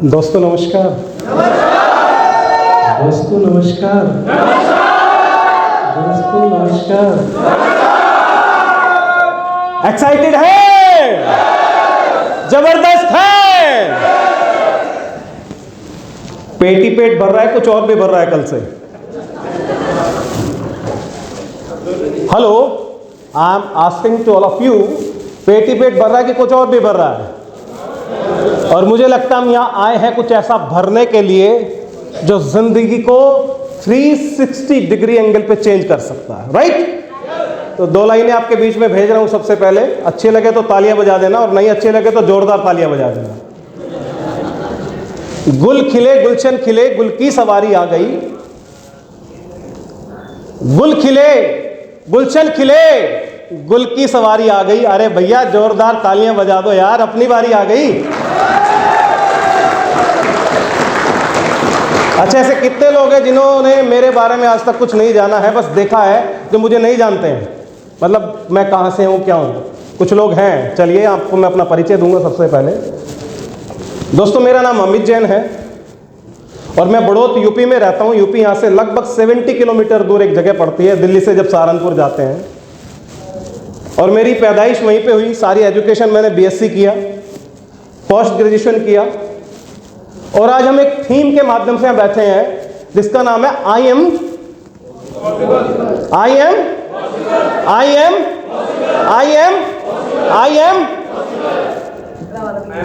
दोस्तों नमस्कार। दोस्तों नमस्कार। दोस्तों नमस्कार। एक्साइटेड है? जबरदस्त है? पेट ही पेट भर रहा है, कुछ और भी भर रहा है कल से। Hello, I am asking to all of you, पेट ही पेट भर रहा है कि कुछ और भी भर रहा है? और मुझे लगता है हम यहाँ आए हैं कुछ ऐसा भरने के लिए जो जिंदगी को 360 डिग्री एंगल पे चेंज कर सकता है, राइट? तो दो लाइनें आपके बीच में भेज रहा हूं। सबसे पहले अच्छे लगे तो तालियां बजा देना, और नहीं अच्छे लगे तो जोरदार तालियां बजा देना। गुल खिले गुलशन खिले, गुल की सवारी आ गई। गुल खिले गुलशन खिले, गुल की सवारी आ गई। अरे भैया जोरदार तालियां बजा दो यार, अपनी बारी आ गई। अच्छा, ऐसे कितने लोग हैं जिन्होंने मेरे बारे में आज तक कुछ नहीं जाना है, बस देखा है, जो मुझे नहीं जानते हैं, मतलब मैं कहाँ से हूँ क्या हूँ? कुछ लोग हैं। चलिए आपको मैं अपना परिचय दूंगा। सबसे पहले दोस्तों, मेरा नाम अमित जैन है और मैं बड़ौत यूपी में रहता हूँ। यूपी यहाँ से लगभग 70 किलोमीटर दूर एक जगह पड़ती है, दिल्ली से जब सहारनपुर जाते हैं। और मेरी पैदाइश वहीं पे हुई। सारी एजुकेशन मैंने बीएससी किया, पोस्ट ग्रेजुएशन किया, और आज हम एक थीम के माध्यम से यहाँ बैठे हैं जिसका नाम है आई एम।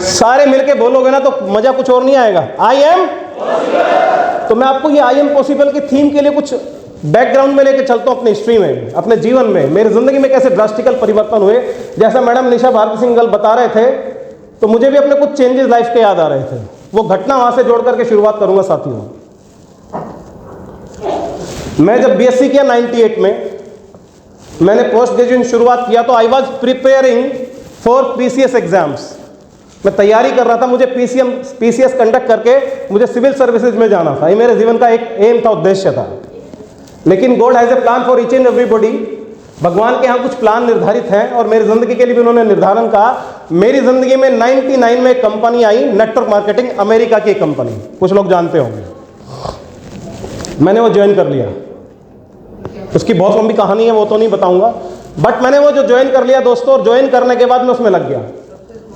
सारे मिलके बोलोगे ना तो मजा कुछ और नहीं आएगा। I am. तो मैं आपको ये आई एम पॉसिबल की थीम के लिए कुछ बैकग्राउंड में लेके चलता हूँ अपनी हिस्ट्री में, अपने जीवन में, मेरी जिंदगी में कैसे ड्रास्टिकल परिवर्तन हुए। जैसा मैडम निशा भारती सिंघल बता रहे थे, तो मुझे भी अपने कुछ चेंजेस लाइफ के याद आ रहे थे। वो घटना वहां से जोड़ करके शुरुआत करूंगा साथियों। मैं जब बीएससी किया 98 में, मैंने पोस्ट ग्रेजुएशन शुरुआत किया, तो I was preparing for PCS exams. मैं तैयारी कर रहा था। मुझे पीसीएस कंडक्ट करके मुझे सिविल सर्विसेज में जाना था। ये मेरे जीवन का एक एम था, उद्देश्य था। लेकिन God has a plan for each and everybody. भगवान के यहाँ कुछ प्लान निर्धारित हैं, और मेरी जिंदगी के लिए भी उन्होंने निर्धारण कहा। मेरी जिंदगी में 99 में एक कंपनी आई, नेटवर्क मार्केटिंग, अमेरिका की कंपनी, कुछ लोग जानते होंगे। मैंने वो ज्वाइन कर लिया। उसकी बहुत लंबी कहानी है, वो तो नहीं बताऊंगा, बट मैंने वो जो ज्वाइन कर लिया दोस्तों, और ज्वाइन करने के बाद मैं उसमें लग गया।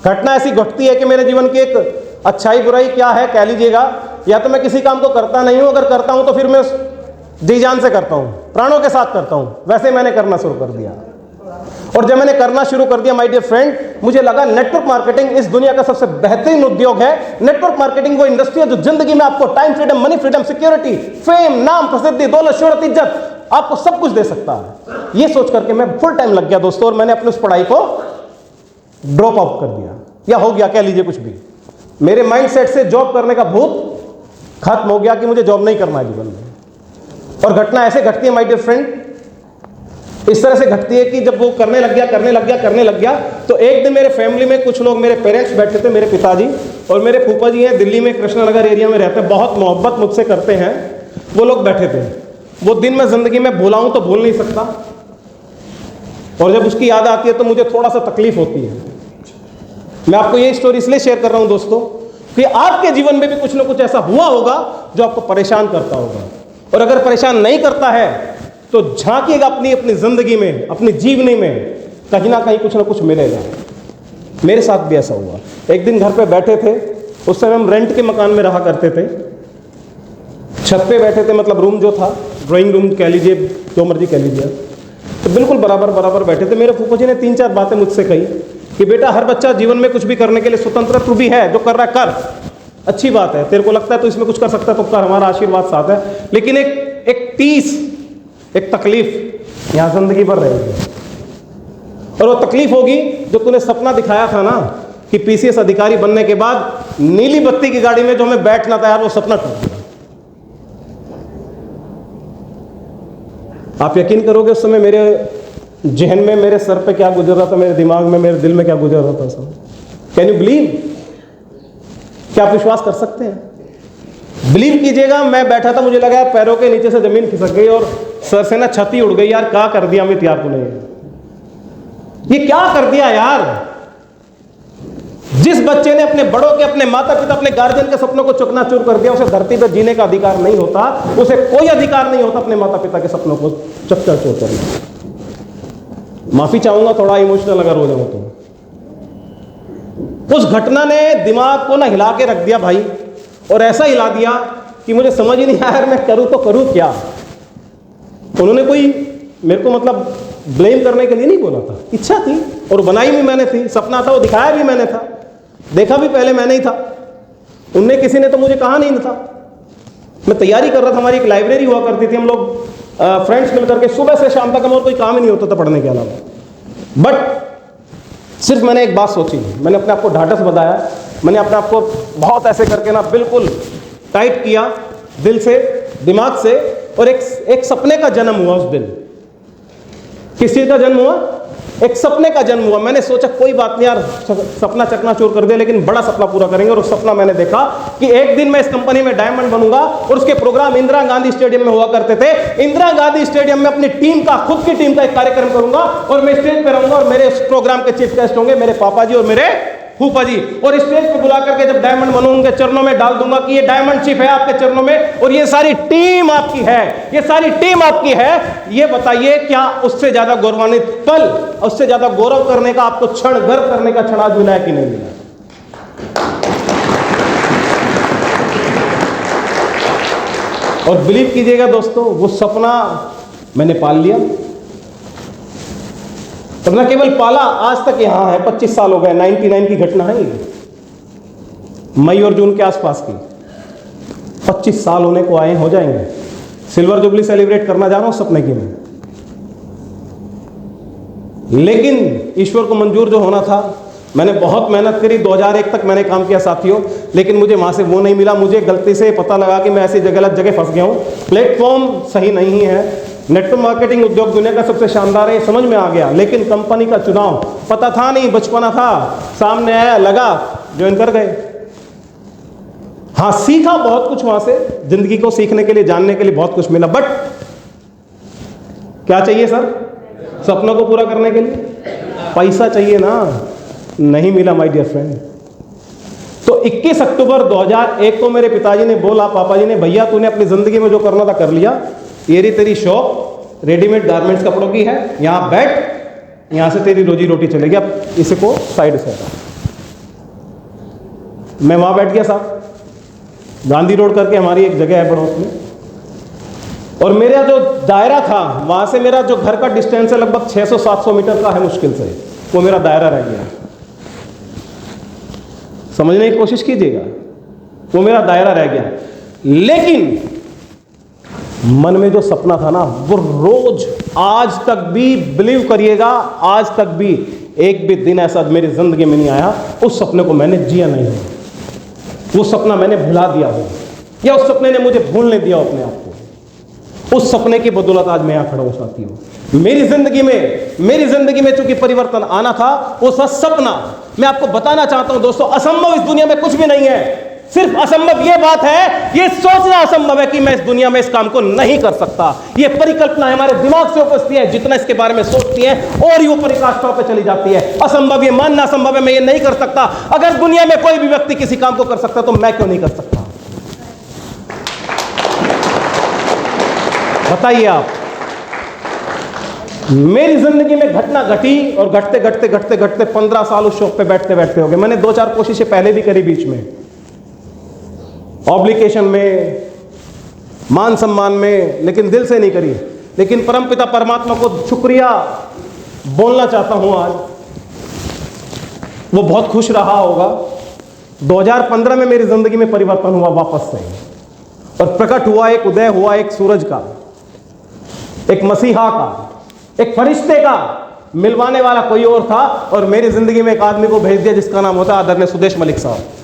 घटना ऐसी घटती है कि मेरे जीवन की एक अच्छाई बुराई क्या है कह लीजिएगा। या तो मैं किसी काम को करता नहीं हूं, अगर करता हूं तो फिर मैं जी जान से करता हूं, प्राणों के साथ करता हूं। वैसे मैंने करना शुरू कर दिया, और जब मैंने करना शुरू कर दिया माय डियर फ्रेंड, मुझे लगा नेटवर्क मार्केटिंग इस दुनिया का सबसे बेहतरीन उद्योग है। नेटवर्क मार्केटिंग वो इंडस्ट्री है जो जिंदगी में आपको time freedom, money freedom, security, fame, नाम, प्रसिद्धि, दौलत, शोहरत, इज्जत, आपको सब कुछ दे सकता है। ये सोच करके मैं फुल टाइम लग गया दोस्तों, और मैंने अपनी उस पढ़ाई को ड्रॉप आउट कर दिया, या हो गया कह लीजिए कुछ भी। मेरे माइंड सेट से जॉब करने का भूत खत्म हो गया कि मुझे जॉब नहीं करना है जीवन में। और घटना ऐसे घटती है माय डियर फ्रेंड, इस तरह से घटती है कि जब वो करने लग गया, तो एक दिन मेरे फैमिली में कुछ लोग, मेरे पेरेंट्स बैठे थे, मेरे पिताजी और मेरे फूफा जी हैं, दिल्ली में कृष्णनगर एरिया में रहते हैं, बहुत मोहब्बत मुझसे करते हैं। वो लोग बैठे थे। वो दिन मैं जिंदगी में भुलाऊं तो भूल नहीं सकता, और जब उसकी याद आती है तो मुझे थोड़ा सा तकलीफ होती है। मैं आपको ये स्टोरी इसलिए शेयर कर रहा हूं दोस्तों कि आपके जीवन में भी कुछ ना कुछ ऐसा हुआ होगा जो आपको परेशान करता होगा, और अगर परेशान नहीं करता है तो झांकिएगा अपनी जिंदगी में, अपनी जीवनी में, कहीं ना कहीं कुछ ना कुछ मिलेगा। मेरे साथ भी ऐसा हुआ। एक दिन घर पे बैठे थे, उस समय हम रेंट के मकान में रहा करते थे, छत पे बैठे थे, मतलब रूम जो था, ड्राइंग रूम कह लीजिए, जो मर्जी कह लीजिए, तो बिल्कुल बराबर बैठे थे। मेरे फूफा जी ने 3-4 बातें मुझसे कही कि बेटा, हर बच्चा जीवन में कुछ भी करने के लिए स्वतंत्र, तू भी है, जो कर रहा है कर, अच्छी बात है, तेरे को लगता है तो इसमें कुछ कर सकता है तो कर, हमारा आशीर्वाद साथ है। लेकिन एक टीस, एक तकलीफ यहाँ जिंदगी भर रहेगी, और वो तकलीफ होगी जो तूने सपना दिखाया था ना कि पीसीएस अधिकारी बनने के बाद नीली बत्ती की गाड़ी में जो हमें बैठना था यार, वो सपना टूट गया। आप यकीन करोगे उस समय मेरे जहन में, मेरे सर पे क्या गुजर रहा था, मेरे दिमाग में, मेरे दिल में क्या गुजर रहा था सब। Can you believe? क्या आप विश्वास कर सकते हैं? बिलीव कीजिएगा, मैं बैठा था, मुझे लगा पैरों के नीचे से जमीन खिसक गई और सर से ना छाती उड़ गई। यार क्या कर दिया अमित यार तूने, ये क्या कर दिया यार। जिस बच्चे ने अपने बड़ों के, अपने माता पिता, अपने गार्जियन के सपनों को चकनाचूर कर दिया, उसे धरती पर जीने का अधिकार नहीं होता, उसे कोई अधिकार नहीं होता अपने माता पिता के सपनों को चकनाचूर करने। माफी चाहूंगा थोड़ा इमोशनल अगर हो जाऊं तो। उस घटना ने दिमाग को ना हिला के रख दिया भाई, और ऐसा हिला दिया कि मुझे समझ ही नहीं आया मैं करूं तो करूं क्या। उन्होंने कोई मेरे को मतलब ब्लेम करने के लिए नहीं बोला था, इच्छा थी और बनाई भी मैंने थी, सपना था वो दिखाया भी मैंने था, देखा भी पहले मैंने ही था, उनने किसी ने तो मुझे कहा नहीं था। मैं तैयारी कर रहा था, हमारी एक लाइब्रेरी हुआ करती थी, हम लोग फ्रेंड्स मिलकर के सुबह से शाम तक हम और कोई काम ही नहीं होता था पढ़ने के अलावा। बट सिर्फ मैंने एक बात सोची, मैंने अपने आप को ढाढ़स बंधाया, मैंने अपने आप को बहुत ऐसे करके ना बिल्कुल टाइट किया दिल से, दिमाग से, और एक सपने का जन्म हुआ उस दिन। किस चीज का जन्म हुआ? एक सपने का जन्म हुआ। मैंने सोचा कोई बात नहीं यार, सपना चकनाचूर कर दिया, लेकिन बड़ा सपना पूरा करेंगे। और उस सपना मैंने देखा कि एक दिन मैं इस कंपनी में डायमंड बनूंगा, और उसके प्रोग्राम इंदिरा गांधी स्टेडियम में हुआ करते थे। इंदिरा गांधी स्टेडियम में अपनी टीम का, खुद की टीम का एक कार्यक्रम करूंगा, और मैं स्टेज पे रहूंगा, और मेरे उस प्रोग्राम के चीफ गेस्ट होंगे मेरे पापा जी और मेरे फूफा जी। और स्टेज पे बुला करके जब डायमंड बनूंगा उनके चरणों में डाल दूंगा कि ये डायमंड चिप है आपके चरणों में, और ये सारी टीम आपकी है, ये सारी टीम आपकी है। ये बताइए क्या उससे ज्यादा गौरवान्वित पल, उससे ज्यादा गौरव करने का, आपको क्षण गर्व करने का क्षण आज मिला है कि नहीं मिला? और बिलीव कीजिएगा दोस्तों, वो सपना मैंने पाल लिया। तब न केवल पाला, आज तक यहां है, 25 साल हो गए, 99 की घटना है ये, मई और जून के आसपास की। 25 साल होने को आए, हो जाएंगे। सिल्वर जुबली सेलिब्रेट करना जा रहा हूं सपने की मैं। लेकिन ईश्वर को मंजूर जो होना था, मैंने बहुत मेहनत करी, 2001 तक मैंने काम किया साथियों, लेकिन मुझे वहां से वो नहीं मिला। मुझे गलती से पता लगा कि मैं ऐसी गलत जगह फंस गया हूं, प्लेटफॉर्म सही नहीं है। नेटवर्क मार्केटिंग उद्योग दुनिया का सबसे शानदार है, समझ में आ गया, लेकिन कंपनी का चुनाव पता था नहीं, बचपना था, सामने आया, लगा, ज्वाइन कर गए। हाँ, सीखा बहुत कुछ वहां से, जिंदगी को सीखने के लिए, जानने के लिए बहुत कुछ मिला। बट क्या चाहिए सर? सपनों को पूरा करने के लिए पैसा चाहिए ना, नहीं मिला माय डियर फ्रेंड। तो 21 अक्टूबर 2001 को मेरे पिताजी ने बोला, पापा जी ने, भैया तूने अपनी जिंदगी में जो करना था कर लिया, ये रही तेरी शॉप रेडीमेड गारमेंट्स कपड़ों की है, यहां बैठ, यहां से तेरी रोजी रोटी चलेगी, अब इसे को साइड से हटा। मैं वहां बैठ गया साहब, गांधी रोड करके हमारी एक जगह है बड़ौत में, और मेरा जो दायरा था वहां से मेरा जो घर का डिस्टेंस है लगभग 600-700 मीटर का है मुश्किल से, वो मेरा दायरा रह गया। समझने की कोशिश कीजिएगा, वो मेरा दायरा रह गया। लेकिन मन में जो सपना था ना, वो रोज, आज तक भी, बिलीव करिएगा, आज तक भी एक भी दिन ऐसा मेरी जिंदगी में नहीं आया उस सपने को मैंने जिया नहीं है, वो सपना मैंने भुला दिया हो, या उस सपने ने मुझे भूलने दिया अपने आप को। उस सपने की बदौलत आज मैं यहां खड़ा हूं साथियों। मेरी जिंदगी में चूंकि परिवर्तन आना था, वो सपना, मैं आपको बताना चाहता हूं दोस्तों, असंभव इस दुनिया में कुछ भी नहीं है। सिर्फ असंभव ये बात है, ये सोचना असंभव है कि मैं इस दुनिया में इस काम को नहीं कर सकता। ये परिकल्पना हमारे दिमाग से उपजती है, जितना इसके बारे में सोचती है और ये पराकाष्ठाओं पे चली जाती है। असंभव, ये मानना असंभव है, मैं ये नहीं कर सकता। अगर दुनिया में कोई भी व्यक्ति किसी काम को कर सकता तो मैं क्यों नहीं कर सकता? बताइए आप। मेरी जिंदगी में घटना घटी, और घटते घटते घटते घटते 15 साल उस शॉप पे बैठते बैठते हो गए। मैंने 2-4 कोशिशें पहले भी करी, बीच में ऑब्लिगेशन में, मान सम्मान में, लेकिन दिल से नहीं करी। लेकिन परमपिता परमात्मा को शुक्रिया बोलना चाहता हूं आज, वो बहुत खुश रहा होगा। 2015 में मेरी जिंदगी में परिवर्तन हुआ वापस से, और प्रकट हुआ, एक उदय हुआ, एक सूरज का, एक मसीहा का, एक फरिश्ते का। मिलवाने वाला कोई और था, और मेरी जिंदगी में एक आदमी को भेज दिया जिसका नाम होता है आदरणीय सुदेश मलिक साहब।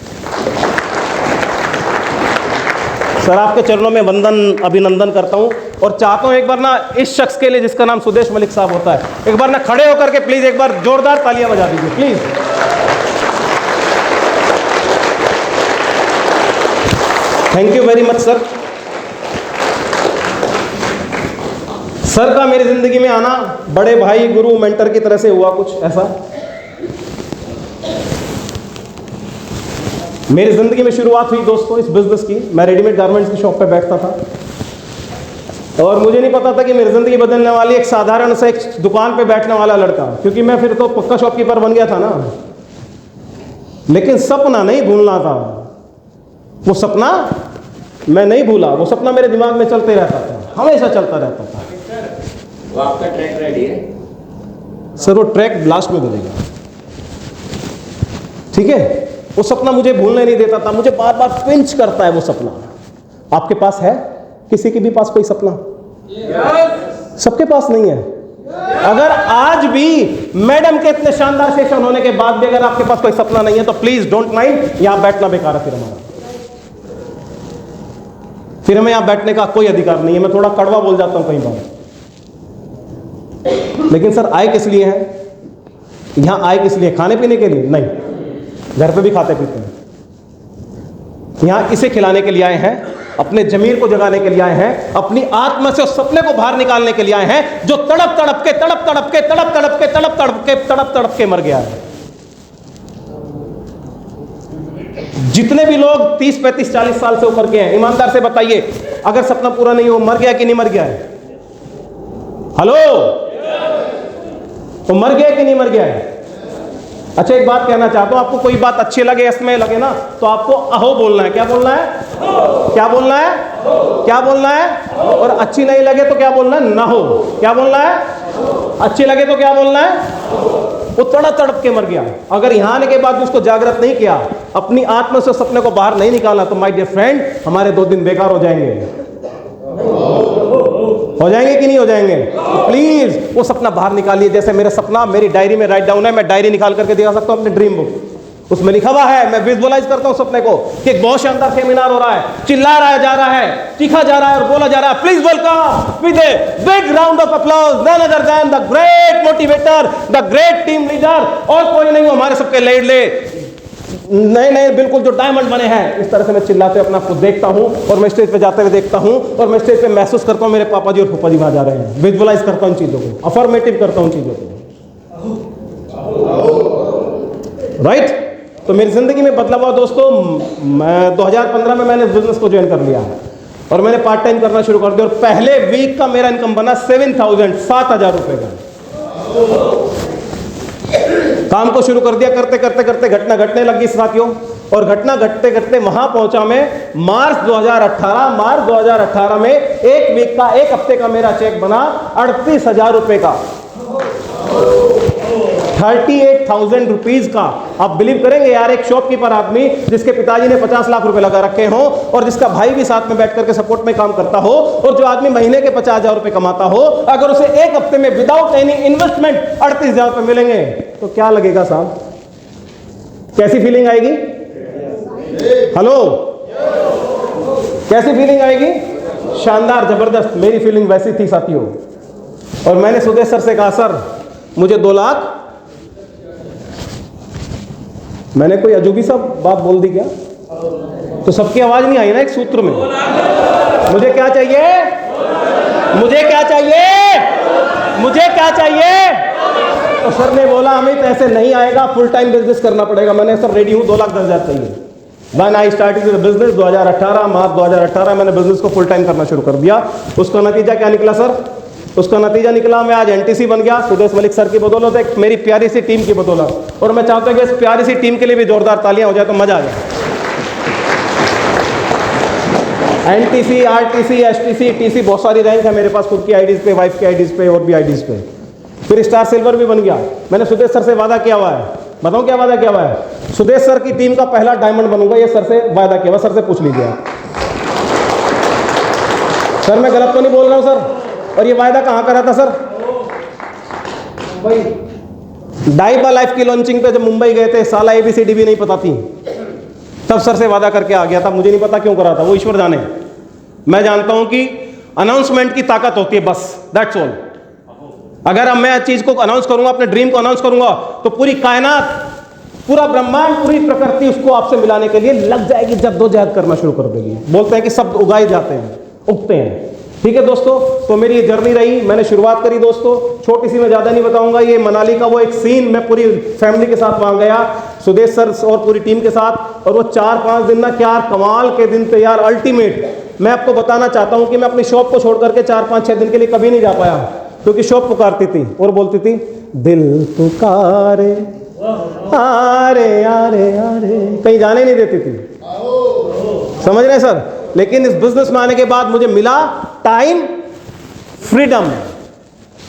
सर, आपके चरणों में वंदन, अभिनंदन करता हूं, और चाहता हूं एक बार ना इस शख्स के लिए जिसका नाम सुदेश मलिक साहब होता है, एक बार ना खड़े होकर के प्लीज एक बार जोरदार तालियां बजा दीजिए please. Thank you very much sir. Sir का मेरी जिंदगी में आना बड़े भाई, गुरु, मेंटर की तरह से हुआ कुछ ऐसा। मेरी ज़िंदगी में शुरुआत हुई दोस्तों इस बिज़नेस की। मैं रेडीमेड गारमेंट्स की शॉप पे बैठता था और मुझे नहीं पता था कि मेरी ज़िंदगी बदलने वाली एक साधारण सा एक दुकान पे बैठने वाला लड़का, क्योंकि मैं फिर तो पक्का शॉपकीपर बन गया था ना। लेकिन सपना नहीं भूलना था। वो सपना मैं नहीं भूला, वो सपना मेरे दिमाग में चलते रहता था, हमेशा चलता रहता था। वो आपका ट्रैक रेडी है सर, वो ट्रैक लास्ट में बनेगा, ठीक है। वो सपना मुझे भूलने नहीं देता था, मुझे बार बार पिंच करता है वो सपना। आपके पास है? किसी के भी पास कोई सपना? सबके पास नहीं है। अगर आज भी मैडम के इतने शानदार सेशन होने के बाद भी अगर आपके पास कोई सपना नहीं है तो प्लीज डोंट माइंड, यहां बैठना बेकार है। फिर हमें यहां बैठने का कोई अधिकार नहीं है। मैं थोड़ा कड़वा बोल जाता हूं कई बार, लेकिन सर आए किस लिए है? यहां आए किस लिए? खाने पीने के लिए नहीं, घर पे भी खाते पीते हैं। यहां इसे खिलाने के लिए आए हैं, अपने जमीर को जगाने के लिए आए हैं, अपनी आत्मा से उस सपने को बाहर निकालने के लिए आए हैं जो तड़प तड़प के तड़प तड़प के तड़प तड़प के तड़प तड़प के तड़प तड़प के मर गया है। जितने भी लोग 30, 35, 40 साल से ऊपर के हैं, ईमानदार से बताइए, अगर सपना पूरा नहीं हो, मर गया कि नहीं मर गया है? हेलो, तो मर गया कि नहीं मर गया है? अच्छा, एक बात कहना चाहता हूं, आपको कोई बात अच्छी लगे, इसमें लगे ना, तो आपको अहो बोलना है। क्या बोलना है? क्या बोलना है? क्या बोलना है? और अच्छी नहीं लगे तो क्या बोलना है? ना हो। क्या बोलना है? अच्छी लगे तो क्या बोलना है? वो तड़प तड़प के मर गया। अगर यहां आने के बाद भी उसको जागृत नहीं किया, अपनी आत्मा से सपने को बाहर नहीं निकाला, तो माय डियर फ्रेंड, हमारे 2 दिन बेकार हो जाएंगे। हो जाएंगे कि नहीं हो जाएंगे? तो प्लीज वो सपना बाहर निकालिए। जैसे मेरा सपना मेरी डायरी में राइट डाउन है, मैं डायरी निकाल करके दिखा सकता हूं अपनी ड्रीम बुक, उसमें लिखा हुआ है। मैं विजुअलाइज करता हूं सपने को कि एक बहुत शानदार सेमिनार हो रहा है, चिल्ला रहा जा रहा है, चीखा जा रहा है और बोला जा रहा है। Please welcome with a big round of applause none other than the great motivator, the great team leader, और कोई नहीं, वो हमारे सबके ले नए नए बिल्कुल जो डायमंड बने हैं। इस तरह से मैं चिल्लाते अपना खुद देखता हूं और मैं स्टेज पे जाते हुए देखता हूं और मैं स्टेज पे महसूस करता हूं मेरे पापा जी और फूफा जी वहां जा रहे हैं। विजुअलाइज करता हूं चीजों को, अफर्मेटिव करता हूं चीजों को, राइट। तो मेरी जिंदगी में बदलाव हुआ दोस्तों। मैं 2015 में मैंने बिजनेस को ज्वाइन कर लिया और मैंने पार्ट टाइम करना शुरू कर दिया और पहले वीक का मेरा इनकम बना 7,000 रुपए का। काम को शुरू कर दिया, करते करते करते घटना घटने लगी साथियों, और घटना घटते घटते वहां पहुंचा मैं मार्च 2018 में एक वीक का, एक हफ्ते का मेरा चेक बना 38,000 रुपए का, 38,000 रुपीज का। आप बिलीव करेंगे यार, एक शॉपकीपर आदमी जिसके पिताजी ने 50 लाख रुपए लगा रखे हो और जिसका भाई भी साथ में बैठ करके सपोर्ट में काम करता हो, और जो आदमी महीने के 50,000 रुपए कमाता हो, अगर उसे एक हफ्ते में विदाउट एनी इन्वेस्टमेंट 38,000 रुपए मिलेंगे तो क्या लगेगा साहब? कैसी फीलिंग आएगी? हेलो, कैसी फीलिंग आएगी? शानदार, जबरदस्त। मेरी फीलिंग वैसी थी साथियों। और मैंने सुदेश सर से कहा, सर मुझे 2 लाख। मैंने कोई अजूबी सा बात बोल दी क्या? तो सबकी आवाज नहीं आई ना एक सूत्र में। मुझे क्या चाहिए? मुझे क्या चाहिए? मुझे क्या चाहिए? तो सर ने बोला, अमित ऐसे नहीं आएगा, फुल टाइम बिजनेस करना पड़ेगा। मैंने सर रेडी हूं, 2,10,000 चाहिए। When I started the business 2018, मार्च 2018 मैंने बिजनेस को फुल टाइम करना शुरू कर दिया। उसका नतीजा क्या निकला सर? उसका नतीजा निकला मैं आज एनटीसी बन गया, सुदेश मलिक सर की बदौलत, एक मेरी प्यारी सी टीम की बदौलत। और मैं चाहता हूं कि इस प्यारी सी टीम के लिए भी जोरदार तालियां हो जाए तो मजा आ जाए। एनटीसी, आरटीसी, एसटीसी, टीसी, बहुत सारी रैंक है मेरे पास, खुद की आईडीज पे, वाइफ की आईडीज पे और भी आईडीज पे। फिर स्टार सिल्वर भी बन गया। मैंने सुदेश सर से वादा किया हुआ है, बताऊं क्या वादा किया हुआ है? सुदेश सर की टीम का पहला डायमंड बनूंगा, ये सर से वादा किया हुआ। सर से पूछ लीजिए आप। सर मैं गलत तो नहीं बोल रहा हूं सर? और ये वायदा कहां करा था सर? डाइबा लाइफ की लॉन्चिंग पे जब मुंबई गए थे, साला ABCD भी नहीं पता थी, तब सर से वादा करके आ गया था। मुझे नहीं पता क्यों करा था, वो ईश्वर जाने। मैं जानता हूं कि अनाउंसमेंट की ताकत होती है, बस दैट्स ऑल। अगर अब मैं चीज को अनाउंस करूंगा, अपने ड्रीम को अनाउंस करूंगा, तो पूरी कायनात, पूरा ब्रह्मांड, पूरी प्रकृति उसको आपसे मिलाने के लिए लग जाएगी, जद्दोजहद करना शुरू कर देगी। बोलते हैं कि शब्द उगाए जाते हैं, उगते हैं। ठीक है दोस्तों, तो मेरी ये जर्नी रही। मैंने शुरुआत करी दोस्तों छोटी सी, मैं ज़्यादा नहीं बताऊंगा। ये मनाली का वो एक सीन, मैं पूरी फैमिली के साथ वहाँ गया, सुदेश सर और पूरी टीम के साथ, और वो 4-5 दिन ना क्या कमाल के दिन थे यार, अल्टीमेट। मैं आपको बताना चाहता हूँ कि मैं अपनी शॉप को छोड़ करके 4-5-6 दिन के लिए कभी नहीं जा पाया, क्योंकि शॉप पुकारती थी और बोलती थी दिल पुकारे आरे आरे आरे, कहीं जाने नहीं देती थी, समझ रहे सर। लेकिन इस बिजनेस में आने के बाद मुझे मिला टाइम, फ्रीडम।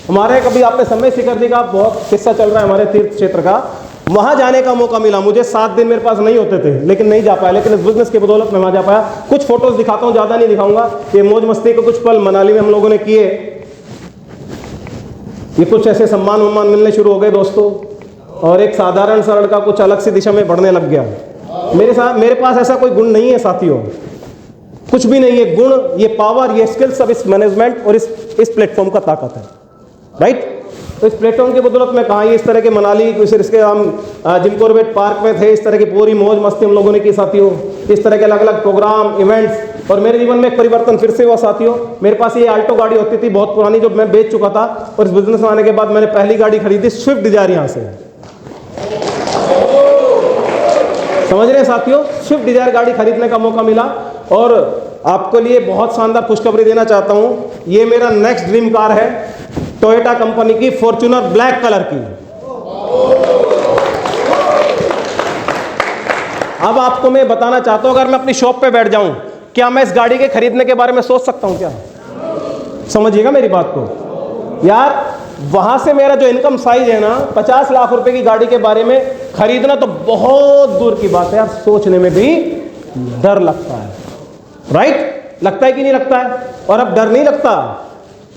हमारे कभी आपने समय शिखर जी का बहुत किस्सा चल रहा है हमारे तीर्थ क्षेत्र का, वहां जाने का मौका मिला मुझे। 7 दिन मेरे पास नहीं होते थे, लेकिन नहीं जा पाया, लेकिन इस बिजनेस की बदौलत मैं वहां जा पाया। कुछ फोटोज दिखाता हूं, ज्यादा नहीं दिखाऊंगा। ये मौज मस्ती के कुछ पल मनाली में हम लोगों ने किए। ये कुछ ऐसे सम्मान उम्मान मिलने शुरू हो गए दोस्तों, और एक साधारण सा लड़का कुछ अलग सी दिशा में बढ़ने लग गया। मेरे पास ऐसा कोई गुण नहीं है साथियों, कुछ भी नहीं है। गुण, ये पावर, ये स्किल्स सब इस मैनेजमेंट और इस प्लेटफॉर्म का ताकत है, राइट। तो इस प्लेटफॉर्म की बदौलत में कहाँ, इस तरह के मनाली, इसके हम जिम कॉर्बेट पार्क में थे, इस तरह की पूरी मौज मस्ती हम लोगों ने की साथियों, इस तरह के अलग अलग प्रोग्राम, इवेंट्स। और मेरे जीवन में एक परिवर्तन फिर से हुआ साथियों। मेरे पास ये आल्टो गाड़ी होती थी बहुत पुरानी, जो मैं बेच चुका था, और इस बिजनेस में आने के बाद मैंने पहली गाड़ी खरीदी स्विफ्ट डिजायर यहाँ से, समझ रहे हैं साथियों। स्विफ्ट डिजायर गाड़ी खरीदने का मौका मिला, और आपको लिए बहुत शानदार खुशखबरी देना चाहता हूं। ये मेरा नेक्स्ट ड्रीम कार है, टोयोटा कंपनी की फॉर्च्यूनर ब्लैक कलर की। अब आपको मैं बताना चाहता हूं, अगर मैं अपनी शॉप पे बैठ जाऊं, क्या मैं इस गाड़ी के खरीदने के बारे में सोच सकता हूं क्या? समझिएगा मेरी बात को यार। वहां से मेरा जो इनकम साइज है ना, 50 लाख रुपए की गाड़ी के बारे में खरीदना तो बहुत दूर की बात है यार, सोचने में भी डर लगता है, राइट। लगता है कि नहीं लगता है? और अब डर नहीं लगता,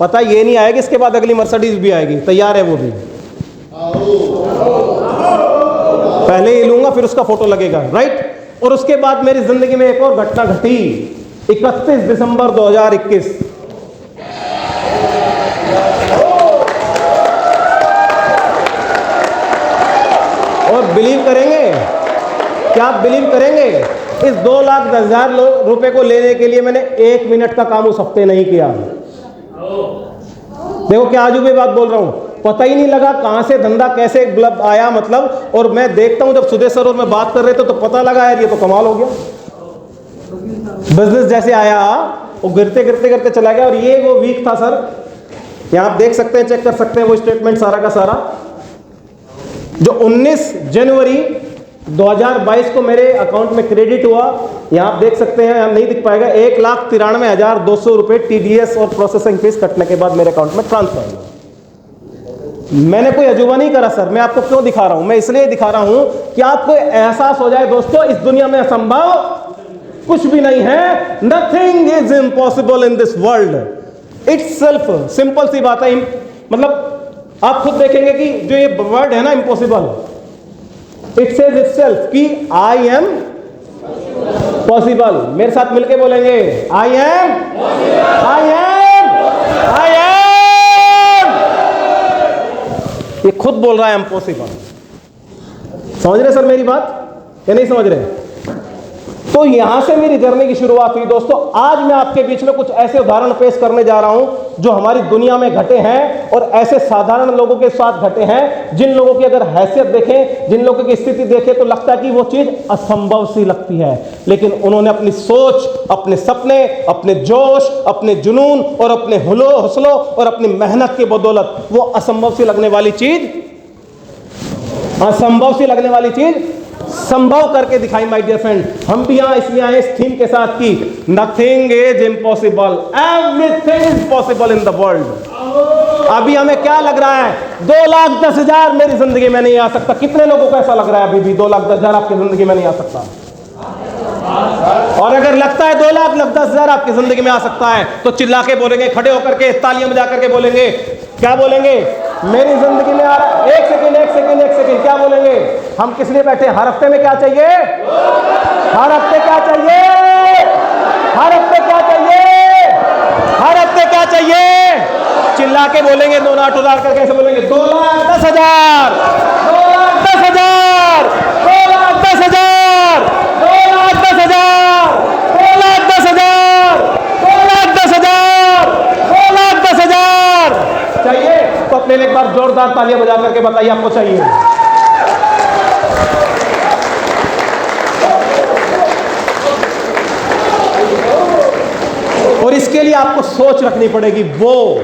पता ये नहीं आएगी इसके बाद अगली मर्सिडीज भी आएगी, तैयार है वो भी। पहले ये लूंगा फिर उसका फोटो लगेगा, राइट। और उसके बाद मेरी जिंदगी में एक और घटना घटी, 31 दिसंबर 2021। और बिलीव करेंगे, क्या आप बिलीव करेंगे, इस 2,10,000 रुपए को लेने के लिए मैंने 1 मिनट का काम उस हफ्ते नहीं किया। देखो क्या अजूबे बात बोल रहा हूं, पता ही नहीं लगा कहां से धंधा कैसे ग्लब आया, मतलब। और मैं देखता हूं जब सुदेश सर और मैं बात कर रहे थे तो पता लगा यार ये तो कमाल हो गया, बिजनेस जैसे आया वो गिरते गिरते गिरते चला गया। और ये वो वीक था सर, यहां आप देख सकते हैं, चेक कर सकते हैं वो स्टेटमेंट सारा का सारा, जो 19 जनवरी 2022 को मेरे अकाउंट में क्रेडिट हुआ। यहां आप देख सकते हैं, यहां नहीं दिख पाएगा, 1,93,200 रुपए TDS और प्रोसेसिंग फीस कटने के बाद मेरे अकाउंट में ट्रांसफर हुआ। मैंने कोई अजूबा नहीं करा सर। मैं आपको क्यों दिखा रहा हूं? मैं इसलिए दिखा रहा हूं कि आपको एहसास हो जाए दोस्तों, इस दुनिया में असंभव कुछ भी नहीं है। Nothing is impossible in this world itself. Simple सी बात है, मतलब आप खुद देखेंगे कि जो ये वर्ड है ना इम्पॉसिबल, इट सेज इटसेल्फ कि आई एम पॉसिबल। मेरे साथ मिलके बोलेंगे, I am, I am, I am. ये खुद बोल रहा है एम पॉसिबल। समझ रहे सर मेरी बात या नहीं समझ रहे? तो यहां से मेरी जर्नी की शुरुआत हुई दोस्तों। आज मैं आपके बीच में कुछ ऐसे उदाहरण पेश करने जा रहा हूं जो हमारी दुनिया में घटे हैं, और ऐसे साधारण लोगों के साथ घटे हैं जिन लोगों की अगर हैसियत देखें, जिन लोगों की स्थिति देखें तो लगता है कि वो चीज असंभव सी लगती है, लेकिन उन्होंने अपनी सोच, अपने सपने, अपने जोश, अपने जुनून और अपने हौसलों और अपनी मेहनत की बदौलत वो असंभव सी लगने वाली चीज, असंभव सी लगने वाली चीज संभव करके दिखाई। माय डियर फ्रेंड, हम भी यहां इसलिए आए इस थीम के साथ कि nothing is impossible, everything is possible in the world. अभी हमें क्या लग रहा है, 2,10,000 मेरी जिंदगी में नहीं आ सकता। कितने लोगों को ऐसा लग रहा है अभी भी 2,10,000 आपकी जिंदगी में नहीं आ सकता? और अगर लगता है 2,10,000 आपकी जिंदगी में आ सकता है तो चिल्ला के बोलेंगे, खड़े होकर के, तालियां बजा करके बोलेंगे, क्या बोलेंगे? मेरी जिंदगी में आ रहा है। एक सेकंड, क्या बोलेंगे? हम किस लिए बैठे? हर हफ्ते में क्या चाहिए? हर हफ्ते क्या चाहिए? हर हफ्ते क्या चाहिए? हर हफ्ते क्या चाहिए? चिल्ला के बोलेंगे, 2 नाट उधार करके ऐसे बोलेंगे, 2,10,000, 2,10,000, 2,10,000, 2,10,000, 2,10,000, 2,10,000, 2,10,000 चाहिए तो अपने लिए एक बार जोरदार तालियां बजा करके बताइए आपको चाहिए। इसके लिए आपको सोच रखनी पड़ेगी, वो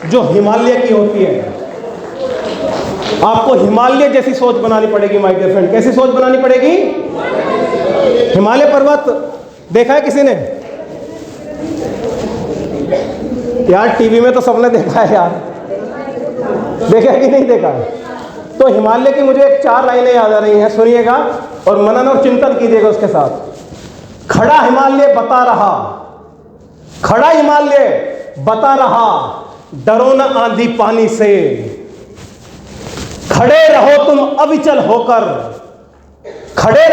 जो हिमालय की होती है। आपको हिमालय जैसी सोच बनानी पड़ेगी माय डियर फ्रेंड। कैसी सोच बनानी पड़ेगी? हिमालय पर्वत देखा है किसी ने? यार टीवी में तो सबने देखा है यार, देखा है कि नहीं देखा है? तो हिमालय की मुझे एक 4 लाइनें याद आ रही हैं, सुनिएगा और मनन और चिंतन कीजिएगा उसके साथ। खड़ा हिमालय बता रहा, खड़ा हिमालय बता रहा, डरो न आंधी पानी से, खड़े रहो तुम अविचल होकर, खड़े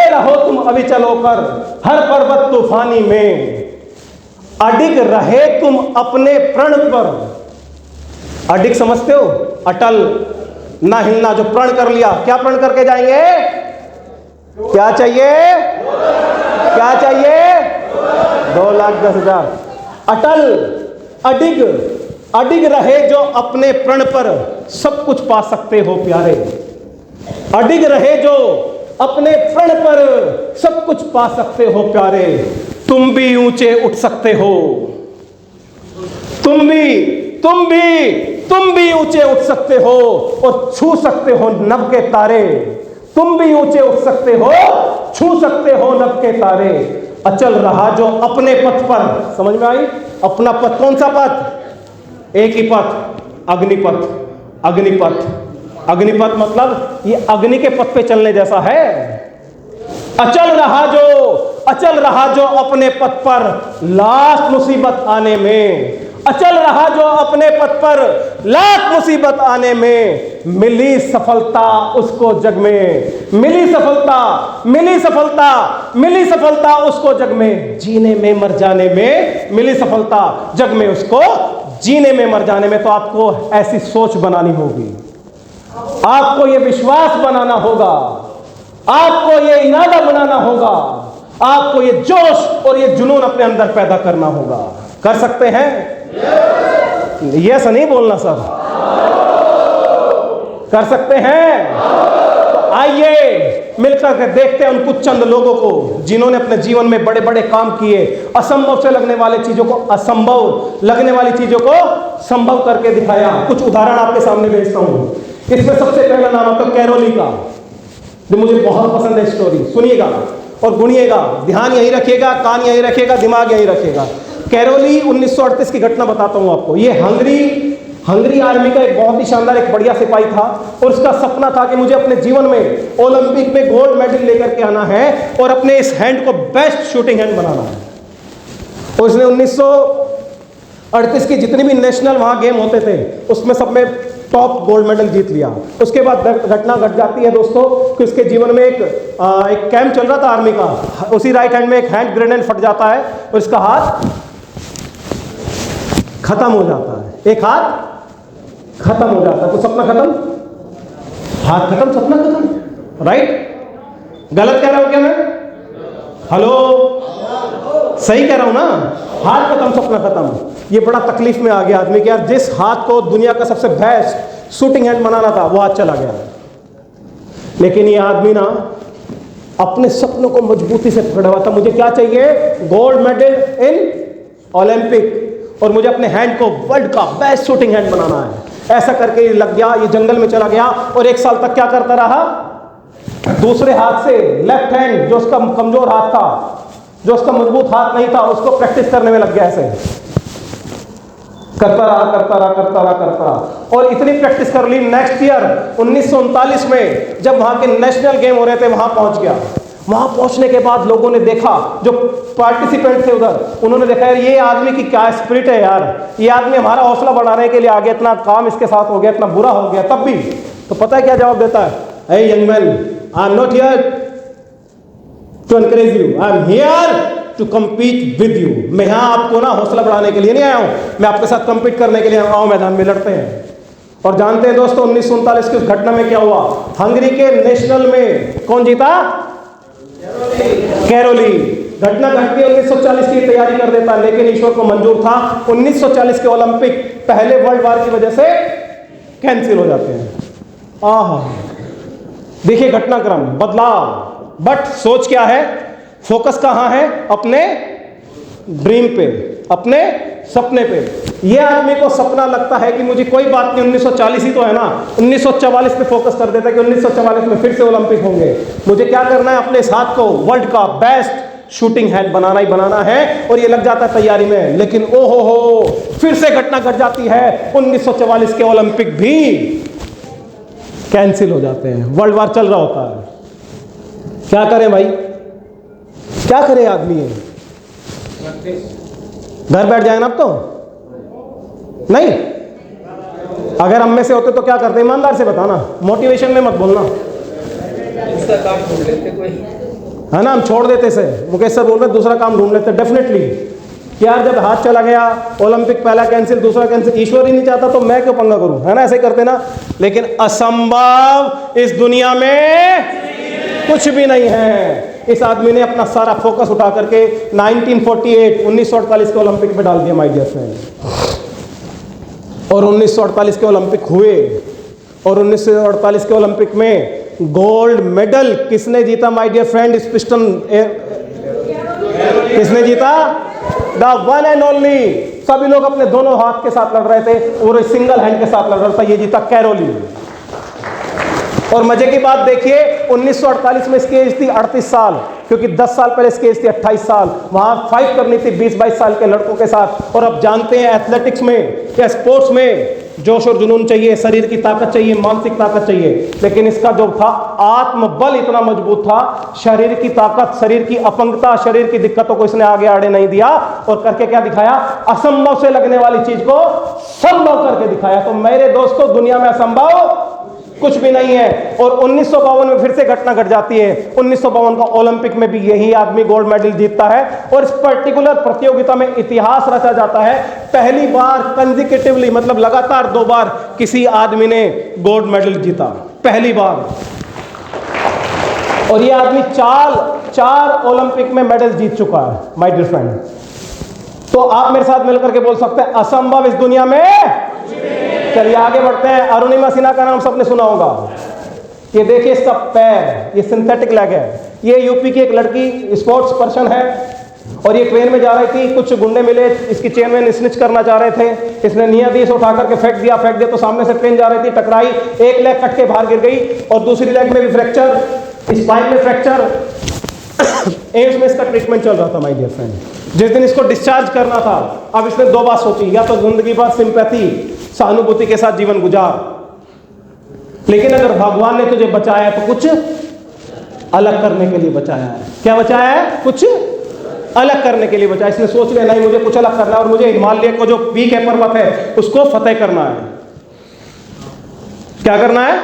रहो तुम अविचल होकर, हर पर्वत तूफानी में, अडिग रहे तुम अपने प्रण पर। अडिग समझते हो? अटल, ना हिलना, जो प्रण कर लिया। क्या प्रण करके जाएंगे? क्या चाहिए? क्या चाहिए? 2,10,000। अटल, अडिग, अडिग रहे जो अपने प्रण पर, सब कुछ पा सकते हो प्यारे। अडिग रहे जो अपने प्रण पर, सब कुछ पा सकते हो प्यारे। तुम भी ऊंचे उठ सकते हो, तुम भी ऊंचे उठ सकते हो और छू सकते हो नभ के तारे। तुम भी ऊंचे उठ सकते हो, छू सकते हो नभ के तारे। अचल रहा जो अपने पथ पर, समझ में आई? अपना पथ कौन सा पथ? एक ही पथ, अग्निपथ। अग्निपथ, अग्निपथ मतलब ये अग्नि के पथ पे चलने जैसा है। अचल रहा जो अपने पथ पर, लाख मुसीबत आने में, अचल रहा जो अपने पथ पर, लाख मुसीबत आने में, मिली सफलता उसको जग में, मिली सफलता उसको जग में, जीने में मर जाने में, मिली सफलता जग में उसको जीने में मर जाने में। तो आपको ऐसी सोच बनानी होगी, आपको ये विश्वास बनाना होगा, आपको ये इरादा बनाना होगा, आपको ये जोश और ये जुनून अपने अंदर पैदा करना होगा। कर सकते हैं? यस नहीं बोलना सब। कर सकते हैं? तो आइए मिलकर के देखते हैं उन कुछ चंद लोगों को जिन्होंने अपने जीवन में बड़े बड़े काम किए, असंभव से लगने वाले चीजों को असंभव, लगने वाली चीजों को संभव करके दिखाया। कुछ उदाहरण आपके सामने भेजता हूं। इसमें सबसे पहला नाम आता है कैरोली का, जो मुझे बहुत पसंद है स्टोरी। सुनिएगा और गुनिएगा, ध्यान यही रखिएगा, कान यही रखिएगा, दिमाग यही रखिएगा। कैरोली 1938 की घटना बताता हूं आपको। ये हंगरी आर्मी का एक बहुत ही शानदार, एक बढ़िया सिपाही था और उसका सपना था कि मुझे अपने जीवन में ओलंपिक में गोल्ड मेडल लेकर के आना है और अपने इस हैंड को बेस्ट शूटिंग हैंड बनाना है। और उसने 1938 की जितनी भी नेशनल वहां गेम होते थे उसमें सब में टॉप गोल्ड मेडल जीत लिया। उसके बाद घटना घट जाती है दोस्तों कि उसके जीवन में एक कैंप चल रहा था आर्मी का, उसी राइट हैंड में एक हैंड ग्रेनेड फट जाता है और इसका हाथ खत्म हो जाता है। एक हाथ खत्म हो जाता है। तो सपना खत्म, हाथ खत्म, सपना खत्म। राइट? गलत कह रहा हूं क्या मैं? हेलो, सही कह रहा हूं ना? हाथ खत्म, सपना खत्म। ये बड़ा तकलीफ में आ गया आदमी कि यार जिस हाथ को दुनिया का सबसे बेस्ट शूटिंग हैंड बनाना था वो हाथ चला गया। लेकिन ये आदमी ना अपने सपनों को मजबूती से पकड़ा हुआ था। मुझे क्या चाहिए? गोल्ड मेडल इन ओलंपिक, और मुझे अपने हैंड को वर्ल्ड का बेस्ट शूटिंग हैंड बनाना है। ऐसा करके लग गया, ये जंगल में चला गया और 1 साल तक क्या करता रहा? दूसरे हाथ से, लेफ्ट हैंड जो उसका कमजोर हाथ था, जो उसका मजबूत हाथ नहीं था, उसको प्रैक्टिस करने में लग गया। ऐसे करता रहा और इतनी प्रैक्टिस कर ली। नेक्स्ट ईयर 1939 में जब वहां के नेशनल गेम हो रहे थे वहां पहुंच गया। वहां पहुंचने के बाद लोगों ने देखा, जो पार्टिसिपेंट थे उधर, उन्होंने देखा यार ये आदमी की क्या स्पिरिट है यार, ये आदमी हमारा हौसला बढ़ाने के लिए आगे, इतना काम इसके साथ हो गया, इतना बुरा हो गया तब भी। तो पता है क्या जवाब देता है? Hey young man, I am not here to encourage you, I am here to compete with you. मैं यहां आपको ना हौसला बढ़ाने के लिए नहीं आया हूं, मैं आपके साथ कम्पीट करने के लिए आओ, मैदान में लड़ते हैं। और जानते हैं दोस्तों 1939 की उस घटना में क्या हुआ? हंगरी के नेशनल में कौन जीता? कैरोली। घटना घट के 1940 की तैयारी कर देता, लेकिन ईश्वर को मंजूर था 1940 के ओलंपिक पहले वर्ल्ड वार की वजह से कैंसिल हो जाते हैं। आहा, देखिए घटनाक्रम, बदलाव। बट सोच क्या है? फोकस कहां है? अपने ड्रीम पे, अपने सपने पे। ये आदमी को सपना लगता है कि मुझे कोई बात नहीं, 1940 ही तो है ना, 1944 पे फोकस कर देता है कि 1944 में फिर से ओलंपिक होंगे। मुझे क्या करना है, अपने इस हाथ को वर्ल्ड का बेस्ट शूटिंग हेड बनाना ही बनाना है, और ये लग जाता है तैयारी में। लेकिन ओ हो, फिर से घटना घट जाती है, 1944 के ओलंपिक भी कैंसिल हो जाते हैं, वर्ल्ड वार चल रहा होता है। क्या करें भाई, क्या करे आदमी है? घर बैठ जाए ना अब तो नहीं। अगर हम में से होते तो क्या करते, ईमानदार से बताना, मोटिवेशन में मत बोलना, दूसरा काम ढूंढ लेते कोई, है ना। हम छोड़ देते से, मुकेश सर बोल रहे दूसरा काम ढूंढ लेते डेफिनेटली। यार जब हाथ चला गया, ओलंपिक पहला कैंसिल, दूसरा कैंसिल, ईश्वर ही नहीं चाहता तो मैं क्यों पंगा करूं, है ना, ऐसे करते ना। लेकिन असंभव इस दुनिया में कुछ भी नहीं है। इस आदमी ने अपना सारा फोकस उठा करके 1948 के ओलंपिक पे डाल दिया माय डियर फ्रेंड। और 1948 के ओलंपिक हुए, और 1948 के ओलंपिक में गोल्ड मेडल किसने जीता माय डियर फ्रेंड? इस पिस्टन किसने जीता? The one and only. सभी लोग अपने दोनों हाथ के साथ लड़ रहे थे और सिंगल हैंड के साथ लड़ रहा था, ये जीता कैरोली। और मजे की बात देखिए, 1948 में इसकी एज थी 38 साल, क्योंकि 10 साल पहले इसकी एज थी 28 साल। वहां फाइट करनी थी 20-22 साल के लड़कों के साथ। और अब जानते हैं एथलेटिक्स में या स्पोर्ट्स में जोश और जुनून चाहिए, शरीर की ताकत चाहिए, मानसिक ताकत चाहिए। लेकिन इसका जो था आत्मबल इतना मजबूत था, शरीर की ताकत, शरीर की अपंगता, शरीर की दिक्कतों को इसने आगे आड़े नहीं दिया। और करके क्या दिखाया? असंभव से लगने वाली चीज को संभव करके दिखाया। तो मेरे दोस्तों, दुनिया में असंभव कुछ भी नहीं है। और 1952 में फिर से घटना घट जाती है। 1952 का ओलंपिक में भी यही आदमी गोल्ड मेडल जीतता है। और इस पर्टिकुलर प्रतियोगिता में इतिहास रचा जाता है। पहली बार कंसेक्यूटिवली, मतलब लगातार 2 बार किसी आदमी ने गोल्ड मेडल जीता, पहली बार। और यह आदमी चार ओलंपिक में मेडल जीत चुका है माय डियर फ्रेंड। तो आप मेरे साथ मिलकर के बोल सकते हैं असंभव इस दुनिया में। चलिए आगे बढ़ते हैं। अरुणिमा सिन्हा का नाम सबने सुना होगा। ये देखिए इसका पैर, ये सिंथेटिक लेग है। ये यूपी की एक लड़की स्पोर्ट्स पर्सन है, और ये ट्रेन में जा रही थी, कुछ गुंडे मिले, इसकी चेन में स्निच करना चाह रहे थे। इसने निया दी, इसे उठा करके फेंक दिया। तो सामने से ट्रेन जा रही थी, टकराई, एक लेग कट के बाहर गिर गई, और दूसरी लेग में भी फ्रैक्चर, स्पाइन में फ्रैक्चर। एम्स में इसका ट्रीटमेंट चल रहा था माय डियर फ्रेंड। जिस दिन इसको डिस्चार्ज करना था, अब इसने 2 बात सोची, या तो जिंदगी भर सिंपैथी, सहानुभूति के साथ जीवन गुजार, लेकिन अगर भगवान ने तुझे बचाया है तो कुछ अलग करने के लिए बचाया है। क्या बचाया है? कुछ अलग करने के लिए बचाया। इसने सोच लिया नहीं, मुझे कुछ अलग करना है, और मुझे हिमालय को जो पीक है, पर्वत है, उसको फतेह करना है। क्या करना है?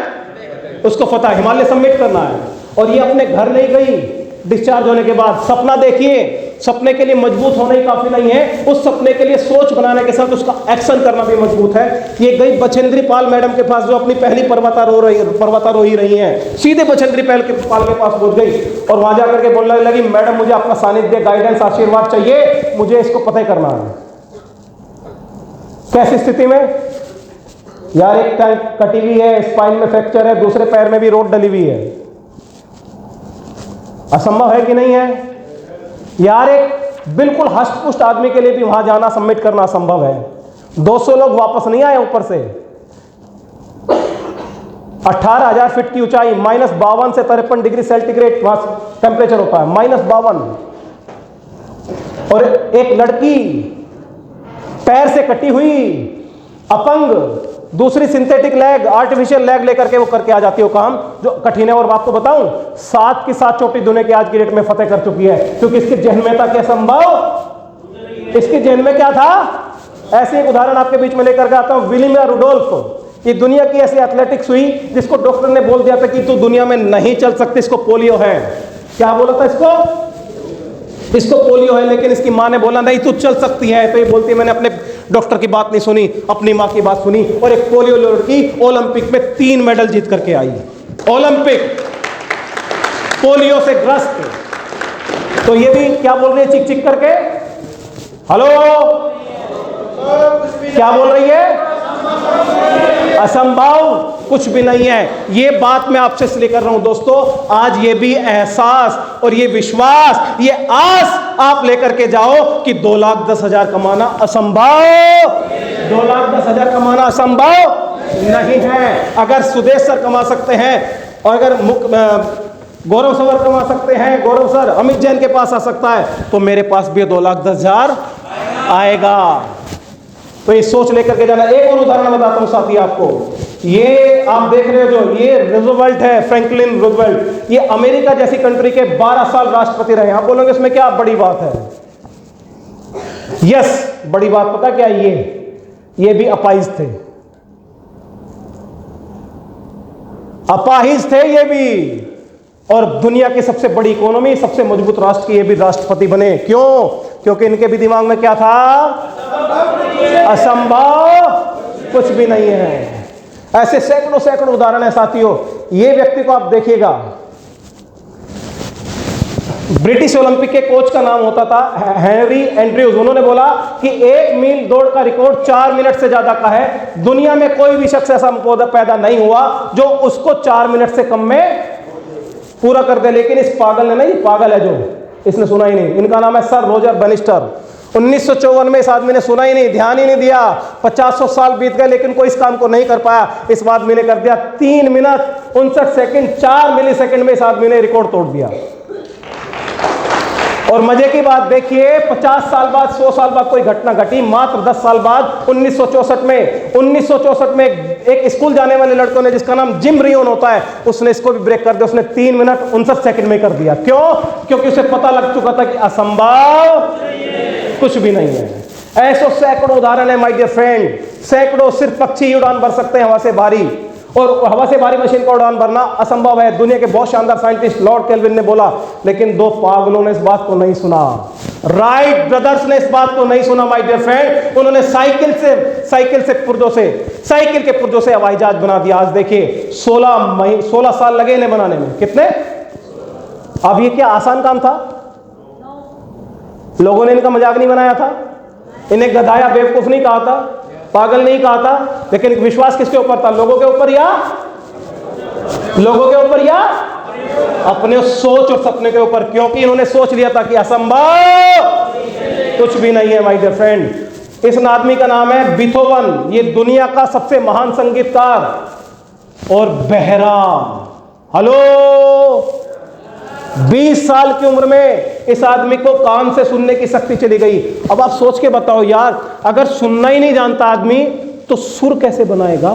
उसको फतेह, हिमालय सबमिट करना है। और ये अपने घर नहीं गई डिस्चार्ज होने के बाद। सपना देखिए, सपने के लिए मजबूत होना ही काफी नहीं है, उस सपने के लिए सोच बनाने के साथ उसका एक्शन करना भी मजबूत है। ये गई बछेंद्री पाल मैडम के पास, जो अपनी पहली पर्वतारोही रही हैं। सीधे बछेंद्री पाल के पास पहुंच गई, और वहां जाकर के बोलने लगी, मैडम मुझे आपका सानिध्य, गाइडेंस, आशीर्वाद चाहिए, मुझे इसको पता करना है। कैसी स्थिति में? यार एक टांग कटी हुई है, स्पाइन में फ्रैक्चर है, दूसरे पैर में भी रोड डली हुई है। असंभव है कि नहीं है? यार एक बिल्कुल हष्ट-पुष्ट आदमी के लिए भी वहां जाना, सबमिट करना असंभव है। 200 लोग वापस नहीं आए ऊपर से। 18,000 फीट की ऊंचाई, -52 से 53 डिग्री सेंटीग्रेड वहां टेम्परेचर होता है, -52। और एक लड़की पैर से कटी हुई, अपंग, दूसरी सिंथेटिक लेग, आर्टिफिशियल लेग लेकर के वो करके आ जाती है वो काम जो कठिन है। और बात को बताऊं, 7 की 7 चोटी दुनिया की आज की डेट में फतेह कर चुकी है, क्योंकि इसके जहन में था क्या संभव, इसके जहन में क्या था। ऐसे एक उदाहरण आपके बीच में लेकर के आता हूं, विलियम रुडोल्फ। ये दुनिया की ऐसी एथलेटिक्स हुई जिसको डॉक्टर ने बोल दिया था कि तू दुनिया में नहीं चल सकती, इसको पोलियो है। क्या बोला था इसको पोलियो है। लेकिन इसकी माँ ने बोला नहीं तू चल सकती है। तो ये बोलती है मैंने अपने डॉक्टर की बात नहीं सुनी, अपनी माँ की बात सुनी, और एक पोलियो लड़की ओलंपिक में 3 मेडल जीत करके आई, ओलंपिक पोलियो से ग्रस्त। तो ये भी क्या बोल रही है चिक चिक करके, हेलो क्या बोल रही है? असंभव कुछ भी नहीं है। ये बात मैं आपसे इसलिए कर रहा हूं दोस्तों, आज ये भी एहसास और ये विश्वास, ये आस आप लेकर के जाओ कि 2,10,000 कमाना असंभव, 2,10,000 कमाना असंभव नहीं है। अगर सुदेश सर कमा सकते हैं और अगर गौरव सर कमा सकते हैं, गौरव सर अमित जैन के पास आ सकता है, तो मेरे पास भी 2,10,000 आएगा। तो ये सोच लेकर के जाना। एक और उदाहरण बताता हूं साथी आपको, ये आप देख रहे हो जो ये रूजवेल्ट है, फ्रैंकलिन रूजवेल्ट, ये अमेरिका जैसी कंट्री के 12 साल राष्ट्रपति रहे। आप बोलोगे इसमें क्या बड़ी बात है? यस, बड़ी बात पता क्या, ये भी अपाहिज थे, अपाहिज थे ये भी, और दुनिया की सबसे बड़ी इकोनॉमी, सबसे मजबूत राष्ट्र की ये भी राष्ट्रपति बने। क्यों? क्योंकि इनके भी दिमाग में क्या था? असंभव कुछ भी नहीं है। ऐसे सैकड़ों सैकड़ों उदाहरण है साथियों। ये व्यक्ति को आप देखिएगा, ब्रिटिश ओलंपिक के कोच का नाम होता था हेनरी एंड्रयूज। उन्होंने बोला कि 1 मील दौड़ का रिकॉर्ड 4 मिनट से ज्यादा का है। दुनिया में कोई भी शख्स ऐसा पैदा नहीं हुआ जो उसको 4 मिनट से कम में पूरा कर दे। लेकिन इस पागल ने नहीं, पागल है जो, इसने सुना ही नहीं। इनका नाम है सर रोजर बैनिस्टर। 1954 में इस आदमी ने सुना ही नहीं, ध्यान ही नहीं दिया। 50 साल बीत गए लेकिन कोई इस काम को नहीं कर पाया। इस आदमी ने कर दिया 3 मिनट 59 सेकंड 4 मिली सेकंड में इस आदमी ने रिकॉर्ड तोड़ दिया। और मजे की बात देखिए, 50 साल बाद 100 साल बाद कोई घटना घटी। मात्र 10 साल बाद 1964 में एक स्कूल जाने वाले लड़कों ने, जिसका नाम जिम रियोन होता है, उसने इसको भी ब्रेक कर दिया। उसने 3 मिनट 59 सेकंड में कर दिया। क्यों? क्योंकि उसे पता लग चुका था कि असंभव कुछ भी नहीं है। ऐसे सैकड़ों उदाहरण है माय डियर फ्रेंड, सैकड़ों। सिर्फ पक्षी उड़ान भर सकते हैं हवा से भारी, और हवा से भारी मशीन का उड़ान भरना असंभव है। दुनिया के बहुत शानदार साइंटिस्ट लॉर्ड केल्विन ने बोला, लेकिन 2 पागलों ने इस बात को नहीं सुना। राइट ब्रदर्स ने इस बात को नहीं सुना माय डियर फ्रेंड। उन्होंने साइकिल के पुर्जों से हवाई जहाज बना दिया। आज देखिए 16 साल लगे इन्हें बनाने में। कितने? अब ये क्या आसान काम था? लोगों ने इनका मजाक नहीं बनाया था, इन्हें गधाया बेवकूफ नहीं कहा था, पागल नहीं कहा था। लेकिन विश्वास किसके ऊपर था? लोगों के ऊपर या अपने सोच और सपने के ऊपर? क्योंकि इन्होंने सोच लिया था कि असंभव कुछ भी नहीं है माय डियर फ्रेंड। इस आदमी का नाम है बीथोवन। ये दुनिया का सबसे महान संगीतकार और बहरा। हेलो, 20 साल की उम्र में इस आदमी को कान से सुनने की शक्ति चली गई। अब आप सोच के बताओ यार, अगर सुनना ही नहीं जानता आदमी तो सुर कैसे बनाएगा?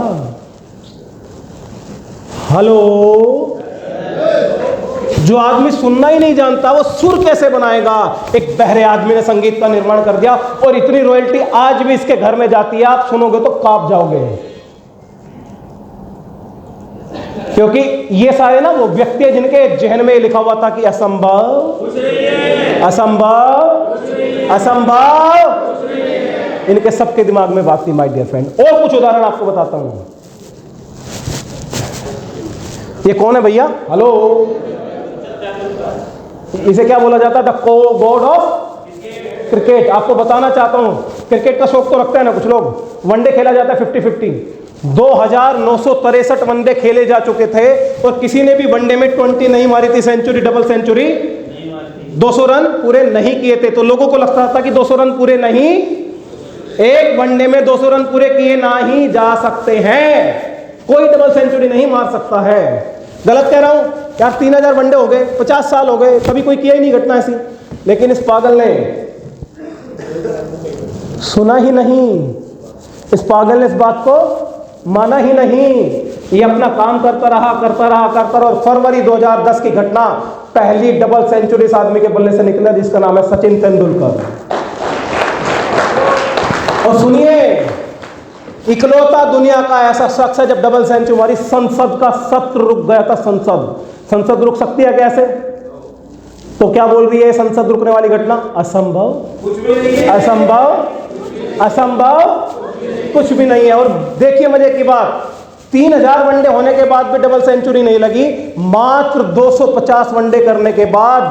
हेलो, जो आदमी सुनना ही नहीं जानता वो सुर कैसे बनाएगा? एक बहरे आदमी ने संगीत का निर्माण कर दिया, और इतनी रॉयल्टी आज भी इसके घर में जाती है। आप सुनोगे तो कांप जाओगे, क्योंकि ये सारे ना वो व्यक्ति जिनके जहन में लिखा हुआ था कि असंभव, इनके सबके दिमाग में बात थी माय डियर फ्रेंड। और कुछ उदाहरण आपको बताता हूं। ये कौन है भैया? हेलो, इसे क्या बोला जाता है? The God of cricket. आपको बताना चाहता हूं, क्रिकेट का शौक तो रखता है ना कुछ लोग। वनडे खेला जाता है 50-50। 2963 वनडे खेले जा चुके थे और किसी ने भी वनडे में 20 नहीं मारी थी, सेंचुरी, डबल सेंचुरी, 200 रन पूरे नहीं किए थे। तो लोगों को लगता था कि 200 रन पूरे नहीं, एक वनडे में 200 रन पूरे किए ना ही जा सकते हैं, कोई डबल सेंचुरी नहीं मार सकता है। गलत कह रहा हूं यार? 3000 वनडे हो गए, 50 साल हो गए, कभी कोई किया ही नहीं घटना ऐसी। लेकिन इस पागल ने सुना ही नहीं, इस पागल ने इस बात को माना ही नहीं। ये अपना काम करता रहा और फरवरी 2010 की घटना, पहली डबल सेंचुरी इस आदमी के बल्ले से निकला, जिसका नाम है सचिन तेंदुलकर। और सुनिए, इकलौता दुनिया का ऐसा शख्स है जब डबल सेंचुरी मारी, संसद का सत्र रुक गया था। संसद रुक सकती है कैसे? तो क्या बोल रही है संसद रुकने वाली घटना? असंभव कुछ भी नहीं है। और देखिए मजे की बात, 3000 वनडे होने के बाद भी डबल सेंचुरी नहीं लगी। मात्र 250 वनडे करने के बाद